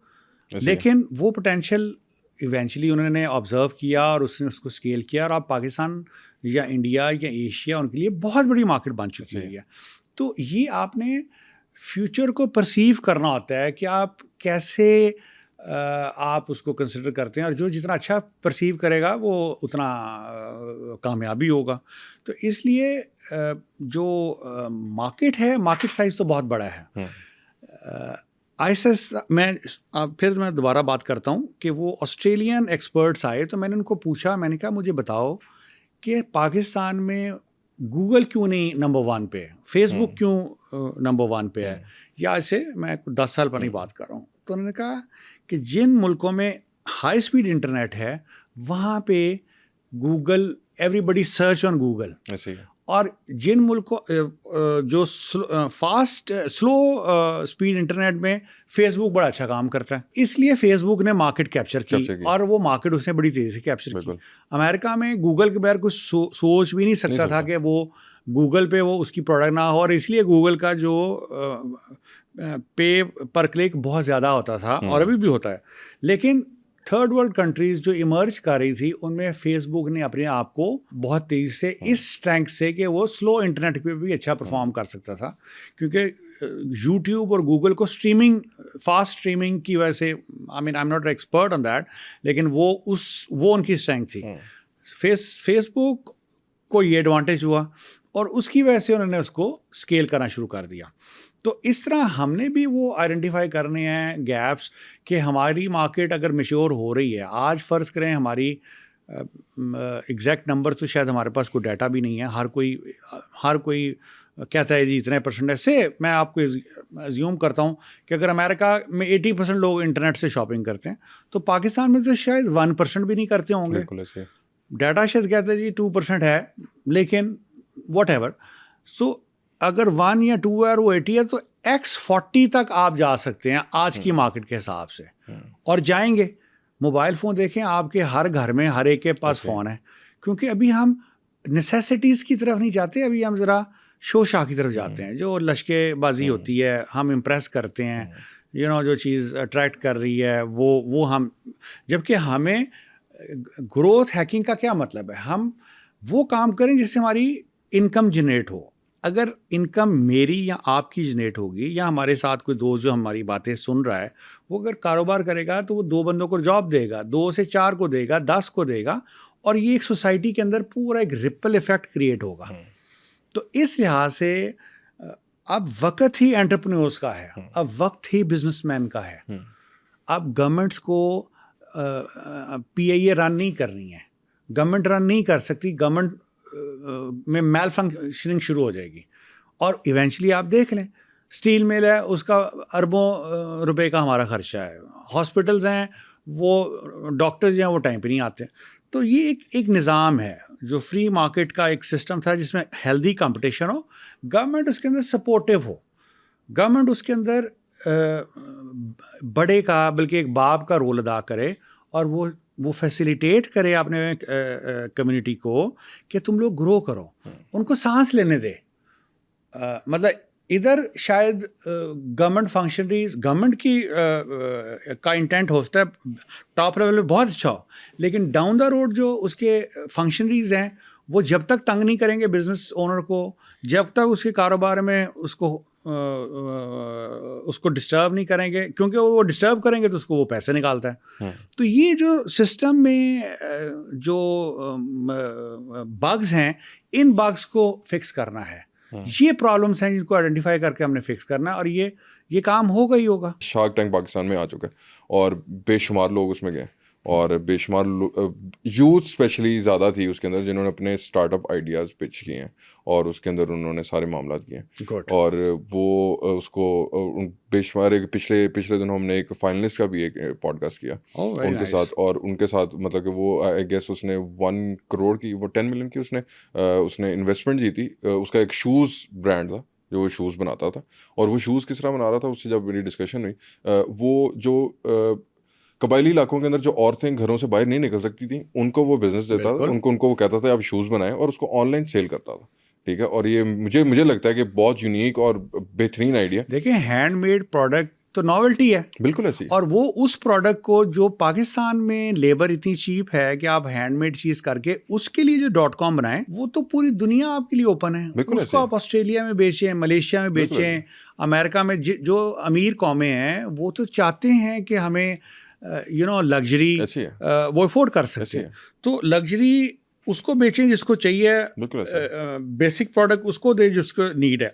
لیکن وہ پوٹینشیل ایونچولی انہوں نے آبزرو کیا اور اس نے اس کو اسکیل کیا, اور اب پاکستان یا انڈیا یا ایشیا ان کے لیے بہت بڑی مارکیٹ بن چکی ہوئی ہے. تو یہ آپ نے فیوچر کو پرسیو کرنا ہوتا ہے کہ آپ کیسے آپ اس کو کنسیڈر کرتے ہیں, اور جو جتنا اچھا پرسیو کرے گا وہ اتنا کامیابی ہوگا. تو اس لیے جو مارکیٹ ہے, مارکیٹ سائز تو بہت بڑا ہے. آہستہ میں دوبارہ بات کرتا ہوں کہ وہ آسٹریلین ایکسپرٹس آئے, تو میں نے ان کو پوچھا, میں نے کہا مجھے بتاؤ کہ پاکستان میں گوگل کیوں نہیں نمبر 1 پہ, فیس بک کیوں نمبر 1 پہ ہے, یا ایسے میں 10 سال پہلے بات کر رہا ہوں. تو انہوں نے کہا کہ جن ملکوں میں ہائی اسپیڈ انٹرنیٹ ہے وہاں پہ Google, everybody search on Google, اور جن ملکوں جو سلو اسپیڈ انٹرنیٹ میں فیس بک بڑا اچھا کام کرتا ہے، اس لیے فیس بک نے مارکیٹ کیپچر کی اور وہ مارکیٹ اس نے بڑی تیزی سے کیپچر کی. امریکہ میں گوگل کے بغیر کچھ سوچ بھی نہیں سکتا تھا کہ وہ گوگل پہ وہ اس کی پروڈکٹ نہ ہو، اور اس لیے گوگل کا جو پے پر کلک بہت زیادہ ہوتا تھا اور ابھی بھی ہوتا ہے. لیکن تھرڈ ورلڈ کنٹریز جو ایمرج کر رہی تھی ان میں فیس بک نے اپنے آپ کو بہت تیزی سے اس اسٹرینتھ سے کہ وہ سلو انٹرنیٹ پہ بھی اچھا پرفارم کر سکتا تھا، کیونکہ یوٹیوب اور گوگل کو اسٹریمنگ فاسٹ اسٹریمنگ کی وجہ سے I mean I am not expert on that, لیکن وہ ان کی اسٹرینتھ تھی. فیس بک کو یہ ایڈوانٹیج ہوا اور اس کی وجہ سے انہوں نے اس کو اسکیل کرنا شروع کر دیا. تو اس طرح ہم نے بھی وہ آئیڈینٹیفائی کرنے ہیں گیپس کہ ہماری مارکیٹ اگر میچور ہو رہی ہے. آج فرض کریں ہماری ایگزیکٹ نمبر تو شاید ہمارے پاس کوئی ڈیٹا بھی نہیں ہے، ہر کوئی کہتا ہے جی اتنے پرسنٹ ہے. سے میں آپ کو ایزیوم کرتا ہوں کہ اگر امریکہ میں 80% لوگ انٹرنیٹ سے شاپنگ کرتے ہیں تو پاکستان میں تو شاید 1% بھی نہیں کرتے ہوں گے. ڈیٹا شاید کہتے ہیں جی 2% ہے، لیکن واٹ ایور. سو اگر 1 یا 2 ہے اور وہ 80 ہے تو X40 تک آپ جا سکتے ہیں آج کی مارکیٹ کے حساب سے، اور جائیں گے. موبائل فون دیکھیں آپ کے ہر گھر میں ہر ایک کے پاس فون ہے، کیونکہ ابھی ہم نیسیسٹیز کی طرف نہیں جاتے، ابھی ہم ذرا شو شاہ کی طرف جاتے ہیں. جو لشکے بازی ہوتی ہے ہم امپریس کرتے ہیں، جو چیز اٹریکٹ کر رہی ہے وہ ہم، جبکہ ہمیں گروتھ ہیکنگ کا کیا مطلب ہے؟ ہم وہ کام کریں جس سے ہماری انکم جنریٹ ہو. اگر انکم میری یا آپ کی جنریٹ ہوگی، یا ہمارے ساتھ کوئی دوست جو ہماری باتیں سن رہا ہے وہ اگر کاروبار کرے گا تو وہ 2 بندوں کو جاب دے گا، 2 سے 4 کو دے گا، 10 کو دے گا، اور یہ ایک سوسائٹی کے اندر پورا ایک رپل ایفیکٹ کریٹ ہوگا. تو اس لحاظ سے اب وقت ہی انٹرپرینورس کا ہے، اب وقت ہی بزنس مین کا ہے. اب گورنمنٹس کو پی آئی اے رن نہیں کرنی ہے، گورنمنٹ رن نہیں کر سکتی، گورنمنٹ میں میل فنکشننگ شروع ہو جائے گی. اور ایونچولی آپ دیکھ لیں اسٹیل مل ہے، اس کا اربوں روپے کا ہمارا خرچہ ہے. ہاسپٹلز ہیں، وہ ڈاکٹرز ہیں وہ ٹائم پہ نہیں آتے. تو یہ ایک نظام ہے جو فری مارکیٹ کا ایک سسٹم تھا جس میں ہیلدی کمپٹیشن ہو، گورنمنٹ اس کے اندر سپورٹیو ہو، گورنمنٹ اس کے اندر بڑے کا بلکہ ایک باپ کا رول ادا کرے، اور وہ فیسیلیٹیٹ کرے اپنے کمیونٹی کو کہ تم لوگ گرو کرو، ان کو سانس لینے دے. مطلب ادھر شاید گورنمنٹ فنکشنریز گورنمنٹ کی کا انٹینٹ ہوتا ہے ٹاپ لیول پہ بہت اچھا ہو، لیکن ڈاؤن دا روڈ جو اس کے فنکشنریز ہیں وہ جب تک تنگ نہیں کریں گے بزنس اونر کو، جب تک اس کے کاروبار میں اس کو ڈسٹرب نہیں کریں گے، کیونکہ وہ ڈسٹرب کریں گے تو اس کو وہ پیسے نکالتا ہے. تو یہ جو سسٹم میں جو بگز ہیں، ان بگز کو فکس کرنا ہے. یہ پرابلمس ہیں جن کو آئیڈینٹیفائی کر کے ہم نے فکس کرنا ہے، اور یہ کام ہوگا ہی ہوگا. شارک ٹینک پاکستان میں آ چکا ہے اور بے شمار لوگ اس میں گئے، اور بے شمار یوتھ اسپیشلی زیادہ تھی اس کے اندر جنہوں نے اپنے اسٹارٹ اپ آئیڈیاز پچ کیے ہیں، اور اس کے اندر انہوں نے سارے معاملات کیے ہیں. اور وہ اس کو بے شمار ایک پچھلے دنوں ہم نے ایک فائنلسٹ کا بھی ایک پوڈ کاسٹ کیا ان کے ساتھ، اور ان کے ساتھ مطلب کہ وہ آئی گیس اس نے 1 کروڑ کی، وہ 10 ملین کی اس نے انویسٹمنٹ جیتی. اس کا ایک شوز برانڈ تھا جو وہ شوز بناتا تھا، اور وہ شوز کس طرح بنا رہا تھا اس سے جب میری ڈسکشن ہوئی، وہ جو قبائلی علاقوں کے اندر جو عورتیں گھروں سے باہر نہیں نکل سکتی تھیں ان کو وہ بزنس دیتا تھا، ان کو وہ کہتا تھا آپ شوز بنائیں، اور اس کو آن لائن سیل کرتا تھا. ٹھیک ہے، اور یہ مجھے لگتا ہے کہ بہت یونیک اور بہترین آئیڈیا. دیکھیں ہینڈ میڈ پروڈکٹ تو ناولٹی ہے، بالکل ایسی، اور وہ اس پروڈکٹ کو جو پاکستان میں لیبر اتنی چیپ ہے کہ آپ ہینڈ میڈ چیز کر کے اس کے لیے جو .com بنائیں، وہ تو پوری دنیا آپ کے لیے اوپن ہے. اس کو آپ آسٹریلیا میں بیچیں، ملیشیا میں بیچیں، امریکہ میں. جو امیر قومیں ہیں وہ تو چاہتے ہیں کہ ہمیں لگژری وہ افورڈ کر سکتے ہیں، تو لگژری اس کو بیچیں جس کو چاہیے، بیسک پروڈکٹ اس کو دے جس کو نیڈ ہے.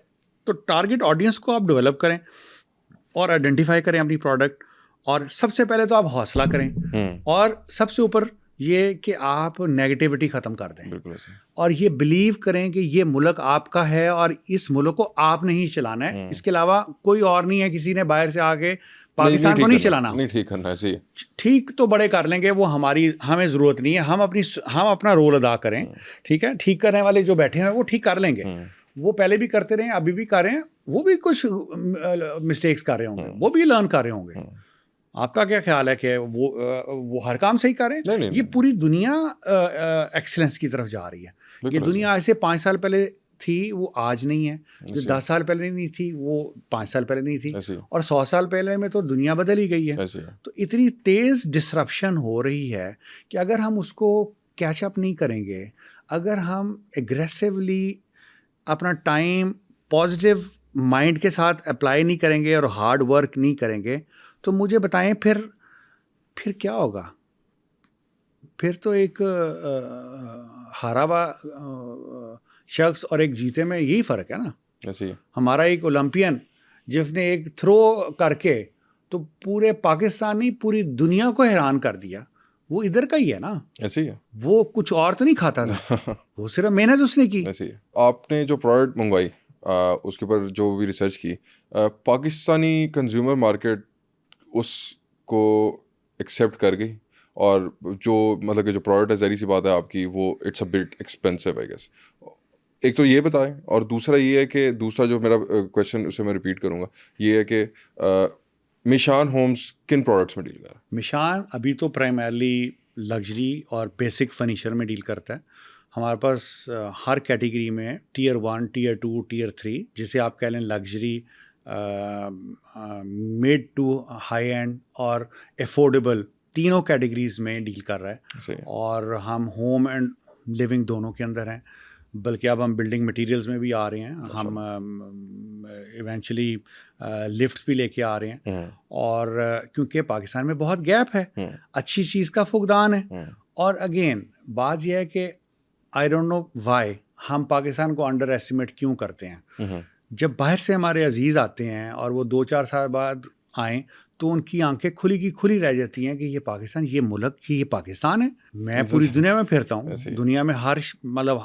تو ٹارگیٹ آڈینس کو آپ ڈیولپ کریں اور آئیڈینٹیفائی کریں اپنی پروڈکٹ، اور سب سے پہلے تو آپ حوصلہ کریں، اور سب سے اوپر یہ کہ آپ نیگیٹیوٹی ختم کر دیں بالکل ایسے اور یہ بلیو کریں کہ یہ ملک آپ کا ہے اور اس ملک کو آپ نے ہی چلانا ہے, اس کے علاوہ کوئی اور نہیں ہے, کسی نے باہر سے آ کے پاکستان کو نہیں چلانا. نہیں ٹھیک کرنا ایسے ہی ٹھیک تو بڑے کر لیں گے, وہ ہمیں ضرورت نہیں ہے, ہم اپنا رول ادا کریں, ٹھیک ہے. ٹھیک کرنے والے جو بیٹھے ہیں وہ ٹھیک کر لیں گے, وہ پہلے بھی کرتے رہے ہیں, ابھی بھی کر رہے ہیں, وہ بھی کچھ مسٹیکس کر رہے ہوں گے, وہ بھی لرن کر رہے ہوں گے. آپ کا کیا خیال ہے کہ وہ ہر کام صحیح کریں؟ یہ پوری دنیا ایکسلنس کی طرف جا رہی ہے. یہ دنیا ایسے 5 سال پہلے تھی, وہ آج نہیں ہے. جو 10 سال پہلے نہیں تھی وہ 5 سال پہلے نہیں تھی, اور 100 سال پہلے میں تو دنیا بدل ہی گئی ہے. تو اتنی تیز ڈسرپشن ہو رہی ہے کہ اگر ہم اس کو کیچ اپ نہیں کریں گے, اگر ہم ایگریسولی اپنا ٹائم پازیٹیو مائنڈ کے ساتھ اپلائی نہیں کریں گے اور ہارڈ ورک نہیں کریں گے, تو مجھے بتائیں پھر کیا ہوگا؟ پھر تو ایک ہارا ہوا شخص اور ایک جیتے میں یہی فرق ہے نا. ہمارا ایک اولمپئن جس نے ایک تھرو کر کے تو پورے پاکستان نہیں پوری دنیا کو حیران کر دیا, وہ ادھر کا ہی ہے نا. ایسے ہی ہے, وہ کچھ اور تو نہیں کھاتا تھا, وہ صرف محنت اس نے کی. ایسے ہی آپ نے جو پروڈکٹ منگوائی اس کے اوپر جو بھی ریسرچ کی, پاکستانی کنزیومر مارکیٹ اس کو ایکسیپٹ کر گئی, اور جو مطلب کہ جو پروڈکٹ ہے ظاہری سی بات ہے آپ کی وہ it's a bit expensive I guess. ایک تو یہ بتائیں, اور دوسرا یہ ہے کہ دوسرا جو میرا کویشچن اسے میں ریپیٹ کروں گا, یہ ہے کہ میشان ہومز کن پروڈکٹس میں ڈیل کر رہا ہے؟ میشان ابھی تو پرائمرلی لگژری اور بیسک فرنیچر میں ڈیل کرتا ہے. ہمارے پاس ہر کیٹیگری میں ٹیئر 1, ٹیئر 2, ٹیئر 3, جسے آپ کہہ لیں luxury, mid to high end اور افورڈیبل, تینوں کیٹیگریز میں ڈیل کر رہا ہے. اور ہم ہوم اینڈ لیونگ دونوں کے اندر ہیں, بلکہ اب ہم بلڈنگ مٹیریلز میں بھی آ رہے ہیں. ہم ایونچولی لفٹس بھی لے کے آ رہے ہیں, اور کیونکہ پاکستان میں بہت گیپ ہے, اچھی چیز کا فقدان ہے. اور اگین بات یہ ہے کہ آئی ڈونٹ نو وائی ہم پاکستان کو انڈر ایسٹیمیٹ کیوں کرتے ہیں. جب باہر سے ہمارے عزیز آتے ہیں اور وہ 2-4 سال بعد آئیں تو ان کی آنکھیں کھلی کی کھلی رہ جاتی ہیں کہ یہ پاکستان, یہ ملک, یہ پاکستان ہے. میں پوری دنیا میں پھرتا ہوں, دنیا میں ہر مطلب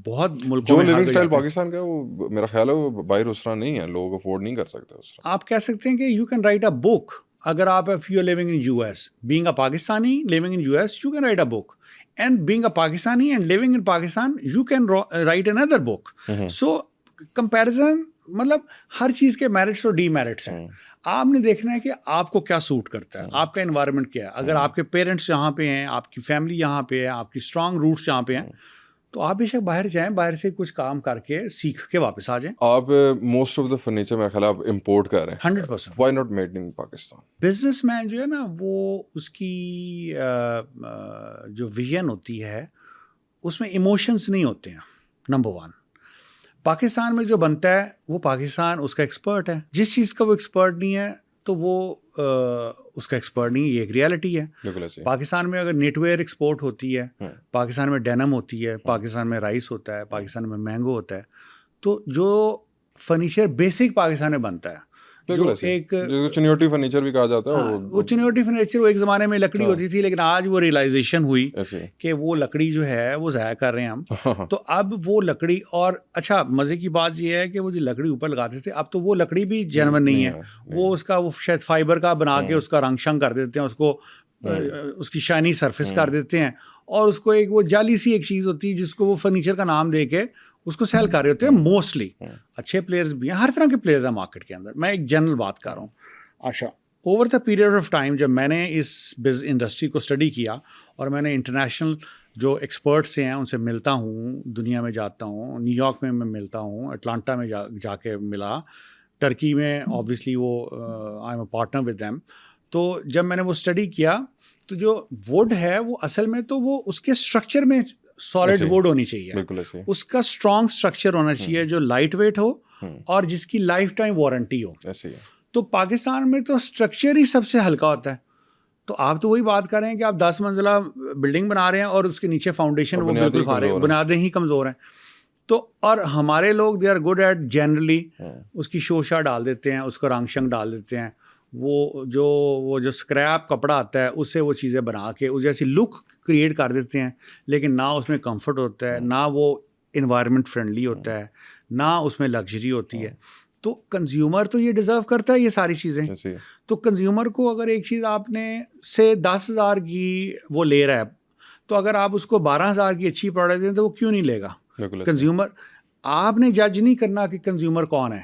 بہت ملکوں میں جو لیونگ سٹائل پاکستان کا وہ میرا خیال ہے وہ باہر اس طرح نہیں ہے, لوگ افورڈ نہیں کر سکتے اس طرح. آپ کہہ سکتے ہیں کہ you can write a book. اگر آپ if you are living in U S, being a Pakistani living in U S, you can write a book. And being a Pakistani and living in Pakistan, you can write another book. So comparison مطلب ہر چیز کے merits اور D merits ہیں. آپ نے دیکھنا ہے کہ آپ کو کیا سوٹ کرتا ہے, آپ کا انوائرمنٹ کیا ہے. اگر آپ کے پیرنٹس یہاں پہ ہیں, آپ کی فیملی یہاں پہ ہے, آپ کی اسٹرانگ روٹس یہاں پہ ہیں, تو آپ بے شک باہر جائیں, باہر سے کچھ کام کر کے سیکھ کے واپس آ جائیں. آپ موسٹ آف دا فرنیچر میرے خیال آپ امپورٹ کر رہے ہیں 100%. Why not made in Pakistan? Businessman جو ہے نا, وہ اس کی جو ویژن ہوتی ہے اس میں ایموشنس نہیں ہوتے ہیں. نمبر 1, پاکستان میں جو بنتا ہے وہ پاکستان اس کا ایکسپرٹ ہے. جس چیز کا وہ ایکسپرٹ نہیں ہے تو وہ اس کا ایکسپرٹ نہیں ہے. یہ ایک ریالٹی ہے. پاکستان میں اگر نیٹ ویئر ایکسپورٹ ہوتی ہے, پاکستان میں ڈینم ہوتی ہے, پاکستان میں رائس ہوتا ہے, پاکستان میں مینگو ہوتا ہے, تو جو فرنیچر بیسک پاکستان میں بنتا ہے, جو ایک چنیوٹی فرنیچر بھی کہا جاتا ہے, وہ چنیوٹی فرنیچر وہ ایک زمانے میں لکڑی ہوتی تھی, لیکن آج وہ ریئلائزیشن ہوئی کہ وہ لکڑی جو ہے وہ ضائع کر رہے ہیں ہم. تو اب وہ لکڑی, اور اچھا مزے کی بات یہ ہے کہ وہ جو لکڑی اوپر لگاتے تھے اب تو وہ لکڑی بھی جینون نہیں ہے. وہ اس کا وہ شاید فائبر کا بنا کے اس کا رنگ شنگ کر دیتے ہیں, اس کو اس کی شائنی سرفیس کر دیتے ہیں, اور اس کو ایک وہ جالی سی ایک چیز ہوتی ہے جس کو وہ فرنیچر کا نام دے کے اس کو سیل کر رہے ہوتے ہیں. موسٹلی اچھے پلیئرز بھی ہیں, ہر طرح کے پلیئرز ہیں مارکیٹ کے اندر. میں ایک جنرل بات کر رہا ہوں. اچھا, over the period of time جب میں نے اس انڈسٹری کو اسٹڈی کیا اور میں نے انٹرنیشنل جو ایکسپرٹس ہیں ان سے ملتا ہوں, دنیا میں جاتا ہوں, نیو یارک میں ملتا ہوں, اٹلانٹا میں جا کے ملا, ٹرکی میں آبویسلی وہ I am a partner with them. تو جب میں نے وہ اسٹڈی کیا تو جو ووڈ ہے وہ اصل میں تو وہ اس کے اسٹرکچر میں سالڈ ووڈ ہونی چاہیے, اس کا اسٹرانگ اسٹرکچر ہونا چاہیے جو لائٹ ویٹ ہو اور جس کی لائف ٹائم وارنٹی ہو. تو پاکستان میں تو اسٹرکچر ہی سب سے ہلکا ہوتا ہے. تو آپ تو وہی بات کر رہے ہیں کہ آپ 10 منزلہ بلڈنگ بنا رہے ہیں اور اس کے نیچے فاؤنڈیشن وہ بالکل کھا رہے ہیں, بنیادیں ہی کمزور ہیں. تو اور ہمارے لوگ they are good at generally اس کی شوشا ڈال دیتے ہیں, اس کو رنگ شنگ ڈال دیتے ہیں, وہ جو اسکریپ کپڑا آتا ہے اس سے وہ چیزیں بنا کے اس جیسی لک کریٹ کر دیتے ہیں، لیکن نہ اس میں کمفرٹ ہوتا ہے، نہ وہ انوائرمنٹ فرینڈلی ہوتا ہے، نہ اس میں لگژری ہوتی ہے. تو کنزیومر تو یہ ڈیزرو کرتا ہے یہ ساری چیزیں. تو کنزیومر کو اگر ایک چیز آپ نے سے 10,000 کی وہ لے رہا ہے، تو اگر آپ اس کو 12,000 کی اچھی پروڈکٹ دیں تو وہ کیوں نہیں لے گا؟ کنزیومر آپ نے جج نہیں کرنا کہ کنزیومر کون ہے،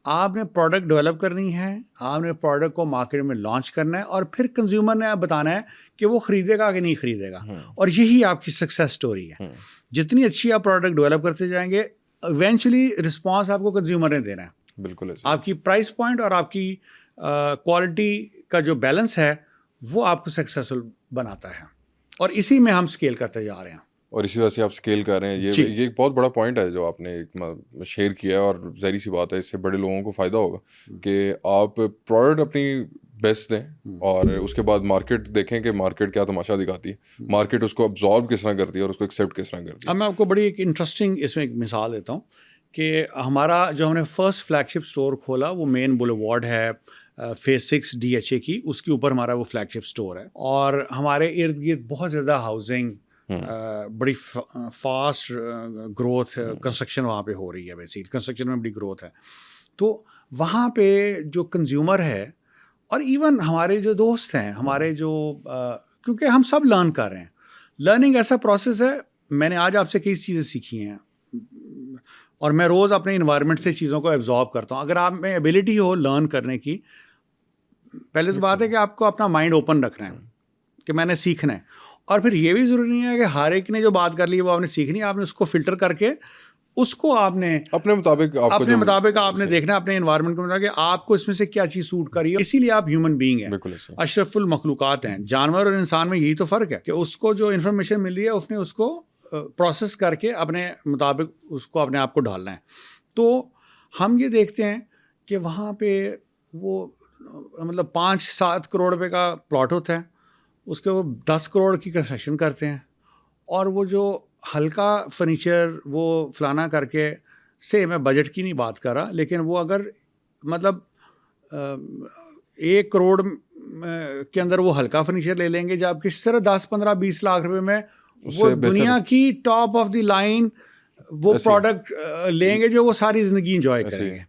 آپ نے پروڈکٹ ڈیولپ کرنی ہے، آپ نے پروڈکٹ کو مارکیٹ میں لانچ کرنا ہے، اور پھر کنزیومر نے آپ بتانا ہے کہ وہ خریدے گا کہ نہیں خریدے گا. اور یہی آپ کی سکسیس سٹوری ہے. جتنی اچھی آپ پروڈکٹ ڈیولپ کرتے جائیں گے، ایونچولی رسپانس آپ کو کنزیومر نے دینا ہے. بالکل آپ کی پرائس پوائنٹ اور آپ کی کوالٹی کا جو بیلنس ہے وہ آپ کو سکسیسفل بناتا ہے، اور اسی میں ہم اسکیل کرتے جا رہے ہیں. اور اسی وجہ سے آپ اسکیل کر رہے ہیں. یہ ایک بہت بڑا پوائنٹ ہے جو آپ نے شیئر کیا ہے، اور ظاہری سی بات ہے اس سے بڑے لوگوں کو فائدہ ہوگا کہ آپ پروڈکٹ اپنی بیسٹ دیں، اور اس کے بعد مارکیٹ دیکھیں کہ مارکیٹ کیا تماشا دکھاتی ہے، مارکیٹ اس کو ابزارب کس طرح کرتی ہے اور اس کو ایکسیپٹ کس طرح کرتی ہے. اب میں آپ کو بڑی ایک انٹرسٹنگ اس میں ایک مثال دیتا ہوں کہ ہمارا جو ہم نے فرسٹ فلیگ شپ اسٹور کھولا وہ مین بولیوارڈ ہے فیز 6 DHA کی، اس کے اوپر ہمارا وہ فلیگ شپ اسٹور ہے، اور ہمارے ارد گرد بہت زیادہ ہاؤسنگ، بڑی فاسٹ گروتھ، کنسٹرکشن وہاں پہ ہو رہی ہے، بیسیکلی کنسٹرکشن میں بڑی گروتھ ہے. تو وہاں پہ جو کنزیومر ہے، اور ایون ہمارے جو دوست ہیں، ہمارے جو کیونکہ ہم سب لرن کر رہے ہیں، لرننگ ایسا پروسیس ہے. میں نے آج آپ سے کئی چیزیں سیکھی ہیں، اور میں روز اپنے انوائرمنٹ سے چیزوں کو ایبزارب کرتا ہوں. اگر آپ میں ایبلٹی ہو لرن کرنے کی، پہلے تو بات ہے کہ آپ کو اپنا مائنڈ اوپن رکھنا ہے کہ میں نے سیکھنا ہے. اور پھر یہ بھی ضروری نہیں ہے کہ ہر ایک نے جو بات کر لی وہ آپ نے سیکھنی ہے. آپ نے اس کو فلٹر کر کے اس کو آپ نے اپنے مطابق آپ نے دیکھنا ہے، اپنے انوائرمنٹ کو کہ آپ کو اس میں سے کیا چیز سوٹ کر رہی ہے. اسی لیے آپ ہیومن بینگ ہیں، اشرف المخلوقات ہیں. جانور اور انسان میں یہی تو فرق ہے کہ اس کو جو انفارمیشن مل رہی ہے اس نے اس کو پروسیس کر کے اپنے مطابق اس کو اپنے آپ کو ڈالنا ہے. تو ہم یہ دیکھتے ہیں کہ وہاں پہ وہ مطلب 5-7 کروڑ روپے کا پلاٹ ہوتا ہے، اس کے وہ 10 کروڑ کی کنسٹرکشن کرتے ہیں، اور وہ جو ہلکا فرنیچر وہ فلانا کر کے سے، میں بجٹ کی نہیں بات کر رہا، لیکن وہ اگر مطلب 1 کروڑ کے اندر وہ ہلکا فرنیچر لے لیں گے، جبکہ صرف 10-15-20 لاکھ روپے میں وہ دنیا کی ٹاپ آف دی لائن وہ پروڈکٹ لیں گے جو وہ ساری زندگی انجوائے کریں گے.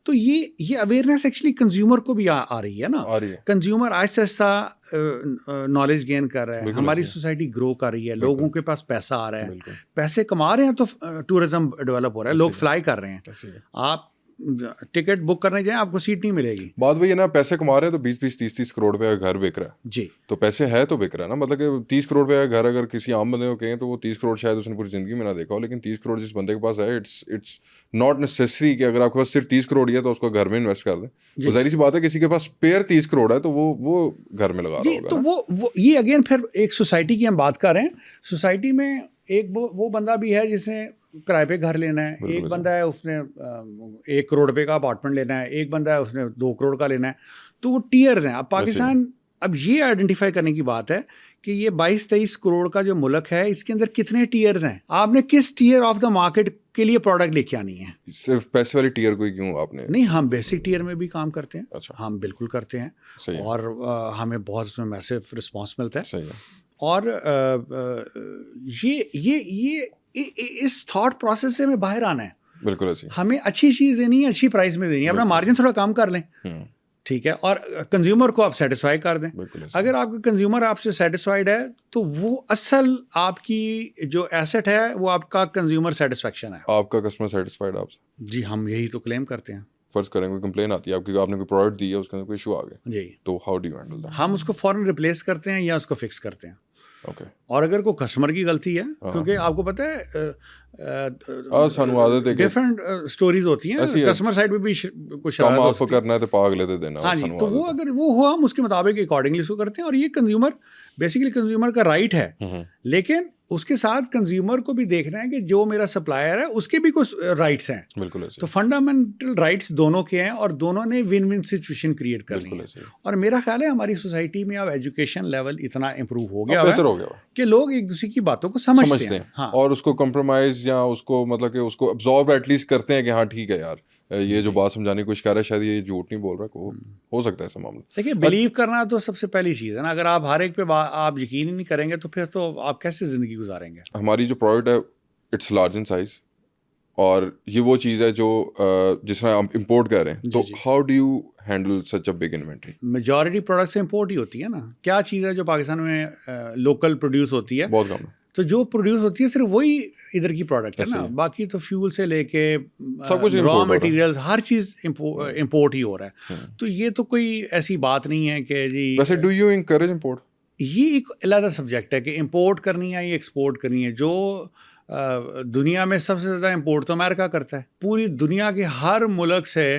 تو یہ اویئرنیس ایکچولی کنزیومر کو بھی آ رہی ہے نا. کنزیومر آہستہ آہستہ نالج گین کر رہا ہے، ہماری سوسائٹی گرو کر رہی ہے، لوگوں کے پاس پیسہ آ رہا ہے، پیسے کما رہے ہیں تو ٹورزم ڈیولپ ہو رہا ہے، لوگ فلائی کر رہے ہیں. آپ ٹکٹ بک کرنے جائیں آپ کو سیٹ نہیں ملے گی. بات وہی ہے نا، پیسے کما رہے ہیں تو 20-30 کروڑ روپے کا گھر بک رہا ہے. جی تو پیسے ہے تو بک رہا ہے نا. مطلب کہ 30 کروڑ روپے کا گھر اگر کسی عام بندے کو کہیں تو وہ 30 کروڑ شاید اس نے پوری زندگی میں نہ دیکھا ہو، لیکن 30 کروڑ جس بندے کے پاس ہے، اٹس ناٹ نیسیسری کہ اگر آپ کے پاس صرف 30 کروڑ ہی ہے تو اس کو گھر میں انویسٹ کر دیں. ظاہری سی بات ہے کسی کے پاس اسپیئر 30 کروڑ ہے تو وہ گھر میں لگا رہا ہوگا. تو وہ یہ اگین پھر ایک سوسائٹی کی ہم بات کر رہے ہیں. سوسائٹی میں ایک وہ بندہ بھی ہے جس نے کرائے پہ گھر لینا ہے، ایک بندہ ہے اس نے 1 کروڑ روپے کا اپارٹمنٹ لینا ہے، ایک بندہ ہے اس نے 2 کروڑ کا لینا ہے. تو وہ ٹیئرز ہیں. اب پاکستان اب یہ آئیڈینٹیفائی کرنے کی بات ہے کہ یہ 22-23 کروڑ کا جو ملک ہے اس کے اندر کتنے ٹیئرز ہیں. آپ نے کس ٹیئر آف دا مارکیٹ کے لیے پروڈکٹ لے کے آنی ہے. صرف پیسے والی ٹیئر کوئی کیوں آپ نے؟ نہیں، ہم بیسک ٹیئر میں بھی کام کرتے ہیں. ہم بالکل کرتے ہیں، اور ہمیں بہت اس میں میسو رسپانس ملتا ہے. اور یہ اس تھاٹ پروسیس سے ہمیں باہر آنا ہے. بالکل ایسے ہمیں اچھی چیز دینی ہے، اچھی پرائز میں دینی ہے، اپنا مارجن تھوڑا کم کر لیں، ٹھیک ہے، اور کنزیومر کو آپ سیٹسفائی کر دیں. اگر آپ کا کنزیومر آپ سے سیٹسفائیڈ ہے تو وہ اصل آپ کی جو ایسٹ ہے وہ آپ کا کنزیومر سیٹسفیکشن ہے. آپ کا کسٹمر سیٹسفائیڈ آپ سے. جی ہم یہی تو کلیم کرتے ہیں. فرض کریں کوئی کمپلین آتی ہے آپ کی، آپ نے کوئی پروڈکٹ دی ہے اس کے اندر کوئی ایشو آ گیا، جی، تو how do you handle that? ہم اس کو فوراً ریپلیس کرتے ہیں یا اس کو فکس کرتے ہیں. اوکے. اور اگر کوئی کسٹمر کی غلطی ہے، کیونکہ آپ کو پتہ ہے سانو عادت ہے کہ ڈفرینٹ اسٹوریز ہوتی ہیں، کسٹمر سائڈ پہ بھی کچھ شرائط آپ کو کرنا ہے تو پاگ لیتے دینا. ہاں جی، تو وہ اگر وہ ہوا ہم اس کے مطابق اکارڈنگلی اس کو کرتے ہیں. اور یہ کنزیومر بیسیکلی کنزیومر کا رائٹ ہے، لیکن اس کے ساتھ کنزیومر کو بھی دیکھنا ہے کہ جو میرا سپلائر ہے اس کے بھی کچھ رائٹس ہیں. بالکل. تو فنڈامنٹل رائٹس دونوں کے ہیں اور دونوں نے ون ون سچویشن کریٹ کرنی ہے. اور میرا خیال ہے ہماری سوسائٹی میں اب ایجوکیشن لیول اتنا امپروو ہو گیا ہے کہ لوگ ایک دوسرے کی باتوں کو سمجھتے ہیں اور اس کو کمپرومائز یا اس کو مطلب کہ اس کو ابزارب ایٹ لیسٹ کرتے ہیں کہ ہاں ٹھیک ہے یار یہ جو بات سمجھانے کی کوشش کر رہا ہے شاید یہ جھوٹ نہیں بول رہا, ہو سکتا ہے ایسا معاملہ. دیکھیے بلیو کرنا تو سب سے پہلی چیز ہے نا. اگر آپ ہر ایک پہ آپ یقین ہی نہیں کریں گے تو پھر تو آپ کیسے زندگی گزاریں گے. ہماری جو پروڈکٹ ہے اٹس لارج ان سائز, اور یہ وہ چیز ہے جو جس طرح ہم امپورٹ کر رہے ہیں, تو how do you handle such a big inventory? Majority products import ہی ہوتی ہے نا. کیا چیز ہے جو پاکستان میں لوکل پروڈیوس ہوتی ہے؟ بہت کم ہے. تو جو پروڈیوس ہوتی ہے صرف وہی ادھر کی پروڈکٹ ہے نا. باقی تو فیول سے لے کے را مٹیریلز ہر چیز امپورٹ ہی ہو رہا ہے. تو یہ تو کوئی ایسی بات نہیں ہے کہ جی. ویسے ڈو یو انکریج امپورٹ؟ یہ ایک علیحدہ سبجیکٹ ہے کہ امپورٹ کرنی ہے یا ایکسپورٹ کرنی ہے. جو دنیا میں سب سے زیادہ امپورٹ تو امریکہ کرتا ہے. پوری دنیا کے ہر ملک سے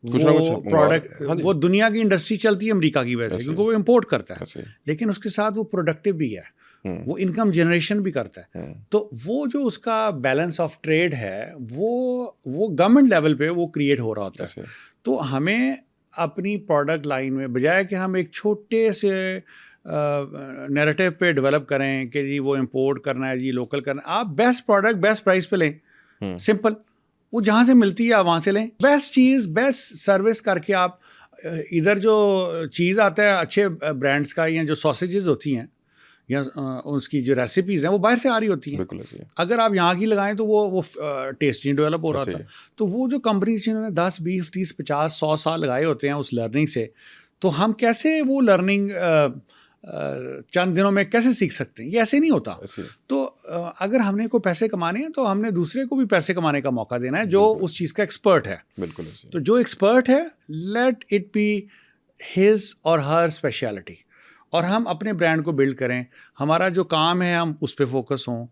وہ پروڈکٹ, وہ دنیا کی انڈسٹری چلتی ہے امریکہ کی وجہ سے, کیونکہ وہ امپورٹ کرتا ہے, لیکن اس کے ساتھ وہ پروڈکٹیو بھی ہے, وہ انکم جنریشن بھی کرتا ہے. تو وہ جو اس کا بیلنس آف ٹریڈ ہے وہ گورنمنٹ لیول پہ وہ کریٹ ہو رہا ہوتا ہے. تو ہمیں اپنی پروڈکٹ لائن میں بجائے کہ ہم ایک چھوٹے سے نیریٹیو پہ ڈیولپ کریں کہ جی وہ امپورٹ کرنا ہے, جی لوکل کرنا ہے, آپ بیسٹ پروڈکٹ بیسٹ پرائز پہ لیں. سمپل, وہ جہاں سے ملتی ہے آپ وہاں سے لیں. بیسٹ چیز بیسٹ سروس کر کے آپ ادھر جو چیز آتا ہے اچھے برانڈس کا, یا جو ساسیجز ہوتی ہیں یا اس کی جو ریسیپیز ہیں وہ باہر سے آ رہی ہوتی ہیں. اگر آپ یہاں کی لگائیں تو وہ ٹیسٹ نہیں ڈیولپ ہو رہا تھا. تو وہ جو کمپنیز جنہوں نے 10 20 30 50 100 سال لگائے ہوتے ہیں اس لرننگ سے, تو ہم کیسے وہ لرننگ چند دنوں میں کیسے سیکھ سکتے ہیں؟ یہ ایسے نہیں ہوتا. تو اگر ہم نے کوئی پیسے کمانے ہیں تو ہم نے دوسرے کو بھی پیسے کمانے کا موقع دینا ہے جو اس چیز کا ایکسپرٹ ہے. بالکل. تو جو ایکسپرٹ ہے late it be his or Hare speciality, اور ہم اپنے برانڈ کو بلڈ کریں. ہمارا جو کام ہے ہم اس پہ فوکس ہوں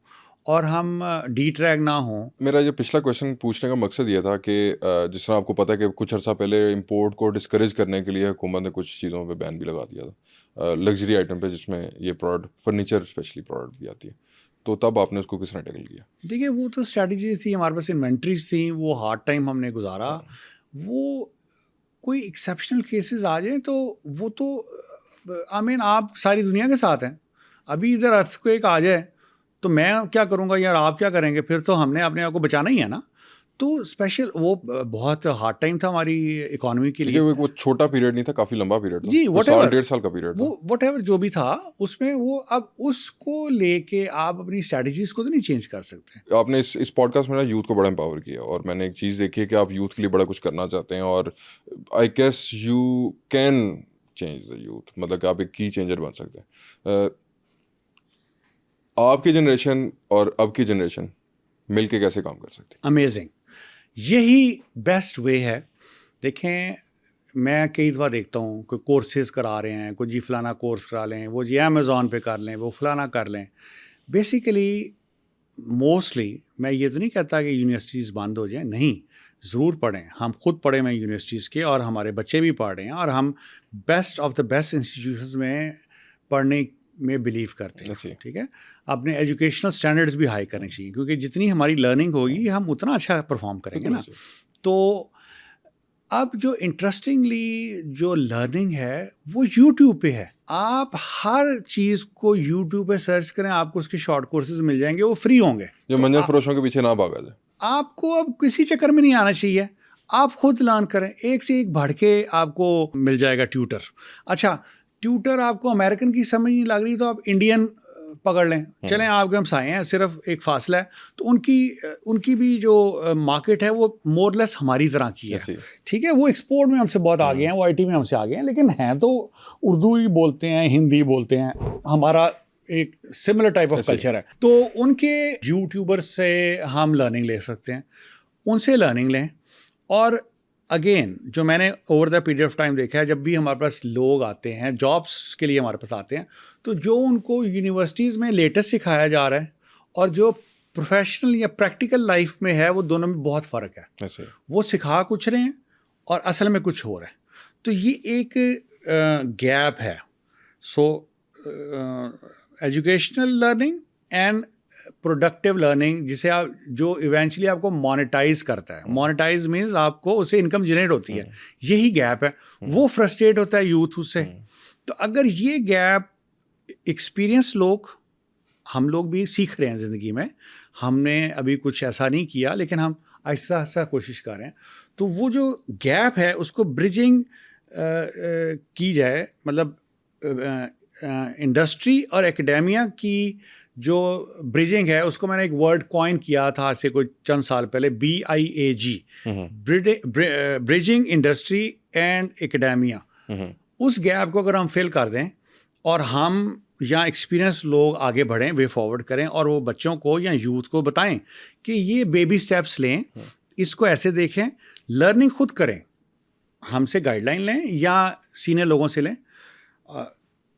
اور ہم ڈی ٹریک نہ ہوں. میرا یہ پچھلا کویشچن پوچھنے کا مقصد یہ تھا کہ جس طرح آپ کو پتہ ہے کہ کچھ عرصہ پہلے امپورٹ کو ڈسکریج کرنے کے لیے حکومت نے کچھ چیزوں پہ بین بھی لگا دیا تھا, لگژری آئٹم پہ, جس میں یہ پروڈکٹ فرنیچر اسپیشلی پروڈکٹ بھی آتی ہے. تو تب آپ نے اس کو کس طرح ٹیکل کیا؟ دیکھیے وہ تو اسٹریٹجیز تھی, ہمارے پاس انوینٹریز تھیں, وہ ہارڈ ٹائم ہم نے گزارا. وہ کوئی ایکسیپشنل کیسز آ جائیں تو وہ تو آپ ساری دنیا کے ساتھ ہیں. ابھی ادھر ارتھ کو ایک آ جائے تو میں کیا کروں گا یا آپ کیا کریں گے؟ پھر تو ہم نے اپنے آپ کو بچانا ہی ہے نا. تو اسپیشل وہ بہت ہارڈ ٹائم تھا ہماری اکانومی کے لیے. وہ چھوٹا پیریڈ نہیں تھا, کافی لمبا پیریڈ تھا. جی, سال 1.5 سال کا پیریڈ تھا. وہ وٹ ایور جو بھی تھا اس میں, وہ اب اس کو لے کے آپ اپنی اسٹریٹجیز کو تو نہیں چینج کر سکتے. آپ نے اس پوڈ کاسٹ میں یوتھ کو بڑا امپاور کیا, اور میں نے ایک چیز دیکھی ہے کہ آپ یوتھ کے لیے بڑا کچھ کرنا چاہتے ہیں, اور I guess you can change the youth, مطلب کہ آپ ایک کی چینجر بن سکتے ہیں. آپ کی جنریشن اور اب کی جنریشن مل کے کیسے کام کر سکتے ہیں؟ امیزنگ, یہی بیسٹ وے ہے. دیکھیں میں کئی دفعہ دیکھتا ہوں کوئی کورسز کرا رہے ہیں, کوئی جی فلانا کورس کرا لیں, وہ جی امیزون پہ کر لیں, وہ فلانا کر لیں. بیسیکلی موسٹلی میں یہ تو نہیں کہتا کہ یونیورسٹیز بند ہو جائیں, نہیں, ضرور پڑھیں. ہم خود پڑھے میں یونیورسٹیز کے, اور ہمارے بچے بھی پڑھ رہے ہیں, اور ہم best of the best institutions میں پڑھنے میں بلیو کرتے ہیں. ٹھیک ہے, اپنے ایجوکیشنل اسٹینڈرڈس بھی ہائی کرنے چاہیے, کیونکہ جتنی ہماری لرننگ ہوگی ہم اتنا اچھا پرفارم کریں گے نا. تو اب جو انٹرسٹنگلی جو لرننگ ہے وہ یوٹیوب پہ ہے. آپ ہر چیز کو یوٹیوب پہ سرچ کریں, آپ کو اس کے شارٹ کورسز مل جائیں گے, وہ فری ہوں گے. جو منجر فروشوں کے پیچھے نہ بھاگا جائے. آپ کو اب کسی چکر میں نہیں آنا چاہیے, آپ خود لرن کریں. ایک سے ایک بڑھ کے آپ کو مل جائے گا ٹیوٹر. اچھا ٹیوٹر آپ کو امریکن کی سمجھ نہیں لگ رہی تو آپ انڈین پکڑ لیں. چلیں آپ کے ہم سائے ہیں, صرف ایک فاصلہ ہے. تو ان کی بھی جو مارکیٹ ہے وہ مور لیس ہماری طرح کی ہے. ٹھیک ہے, وہ ایکسپورٹ میں ہم سے بہت آگے ہیں, وہ آئی ٹی میں ہم سے آگے ہیں, لیکن ہیں تو اردو ہی بولتے ہیں, ہندی بولتے ہیں. ہمارا ایک سملر ٹائپ آف کلچر ہے. تو ان کے یوٹیوبر سے ہم لرننگ لے سکتے ہیں, ان سے لرننگ لیں. اور اگین جو میں نے over the period of time دیکھا ہے, جب بھی ہمارے پاس لوگ آتے ہیں جابس کے لیے ہمارے پاس آتے ہیں, تو جو ان کو یونیورسٹیز میں لیٹسٹ سکھایا جا رہا ہے اور جو پروفیشنل یا پریکٹیکل لائف میں ہے, وہ دونوں میں بہت فرق ہے. وہ سکھا کچھ رہے ہیں اور اصل میں کچھ ہو رہا ہے. تو یہ ایک گیپ ہے. So educational learning and productive learning, جسے آپ جو ایونچولی آپ کو مانیٹائز کرتا ہے. مانیٹائز مینز آپ کو اسے انکم جنریٹ ہوتی ہے. یہی گیپ ہے, وہ فرسٹریٹ ہوتا ہے یوتھ اس سے. تو اگر یہ گیپ ایکسپیرئنس لوگ, ہم لوگ بھی سیکھ رہے ہیں زندگی میں, ہم نے ابھی کچھ ایسا نہیں کیا, لیکن ہم آہستہ آہستہ کوشش کر رہے ہیں. تو وہ جو گیپ ہے اس کو برجنگ کی جائے, مطلب انڈسٹری اور ایکڈیمیا کی جو برجنگ ہے اس کو میں نے ایک ورڈ کوائن کیا تھا سے کوئی چند سال پہلے, BIAG, bridging industry and academia. اس گیپ کو اگر ہم فل کر دیں اور ہم یا ایکسپیرئنس لوگ آگے بڑھیں, وے فارورڈ کریں, اور وہ بچوں کو یا یوتھ کو بتائیں کہ یہ بیبی اسٹیپس لیں, اس کو ایسے دیکھیں, لرننگ خود کریں, ہم سے گائیڈ لائن لیں یا سینئر لوگوں سے لیں.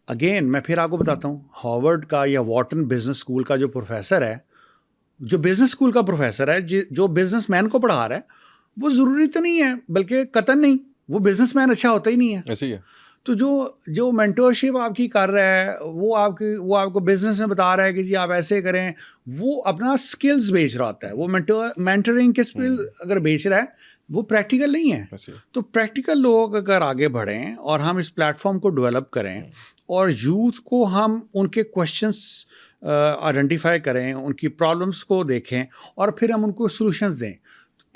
اگین میں پھر آپ کو بتاتا ہوں, ہارورڈ کا یا واٹن بزنس اسکول کا جو پروفیسر ہے, جو بزنس اسکول کا پروفیسر ہے, جو بزنس مین کو پڑھا رہا ہے, وہ ضروری تو نہیں ہے, بلکہ قطعاً نہیں, وہ بزنس مین اچھا ہوتا ہی نہیں ہے. ایسے ہی ہے. تو جو مینٹورشپ آپ کی کر رہا ہے, وہ آپ کو بزنس میں بتا رہا ہے کہ جی آپ ایسے کریں, وہ اپنا اسکلز بیچ رہا ہوتا ہے. وہ مینٹرنگ کے اسکل اگر بیچ رہا ہے, وہ پریکٹیکل نہیں ہے. تو پریکٹیکل لوگ اگر آگے بڑھیں اور ہم اس پلیٹ فارم کو ڈیولپ کریں اور یوتھ کو ہم ان کے کوشچنس آئیڈینٹیفائی کریں, ان کی پرابلمس کو دیکھیں اور پھر ہم ان کو سولوشنز دیں,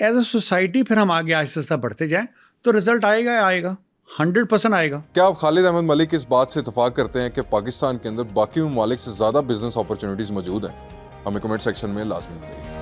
ایز اے سوسائٹی پھر ہم آگے آہستہ آہستہ بڑھتے جائیں, تو رزلٹ آئے گا 100% آئے گا. کیا آپ خالد احمد ملک اس بات سے اتفاق کرتے ہیں کہ پاکستان کے اندر باقی ممالک سے زیادہ بزنس اپرچونیٹیز موجود ہیں؟ ہمیں کمنٹ سیکشن میں لازمی بتائیے.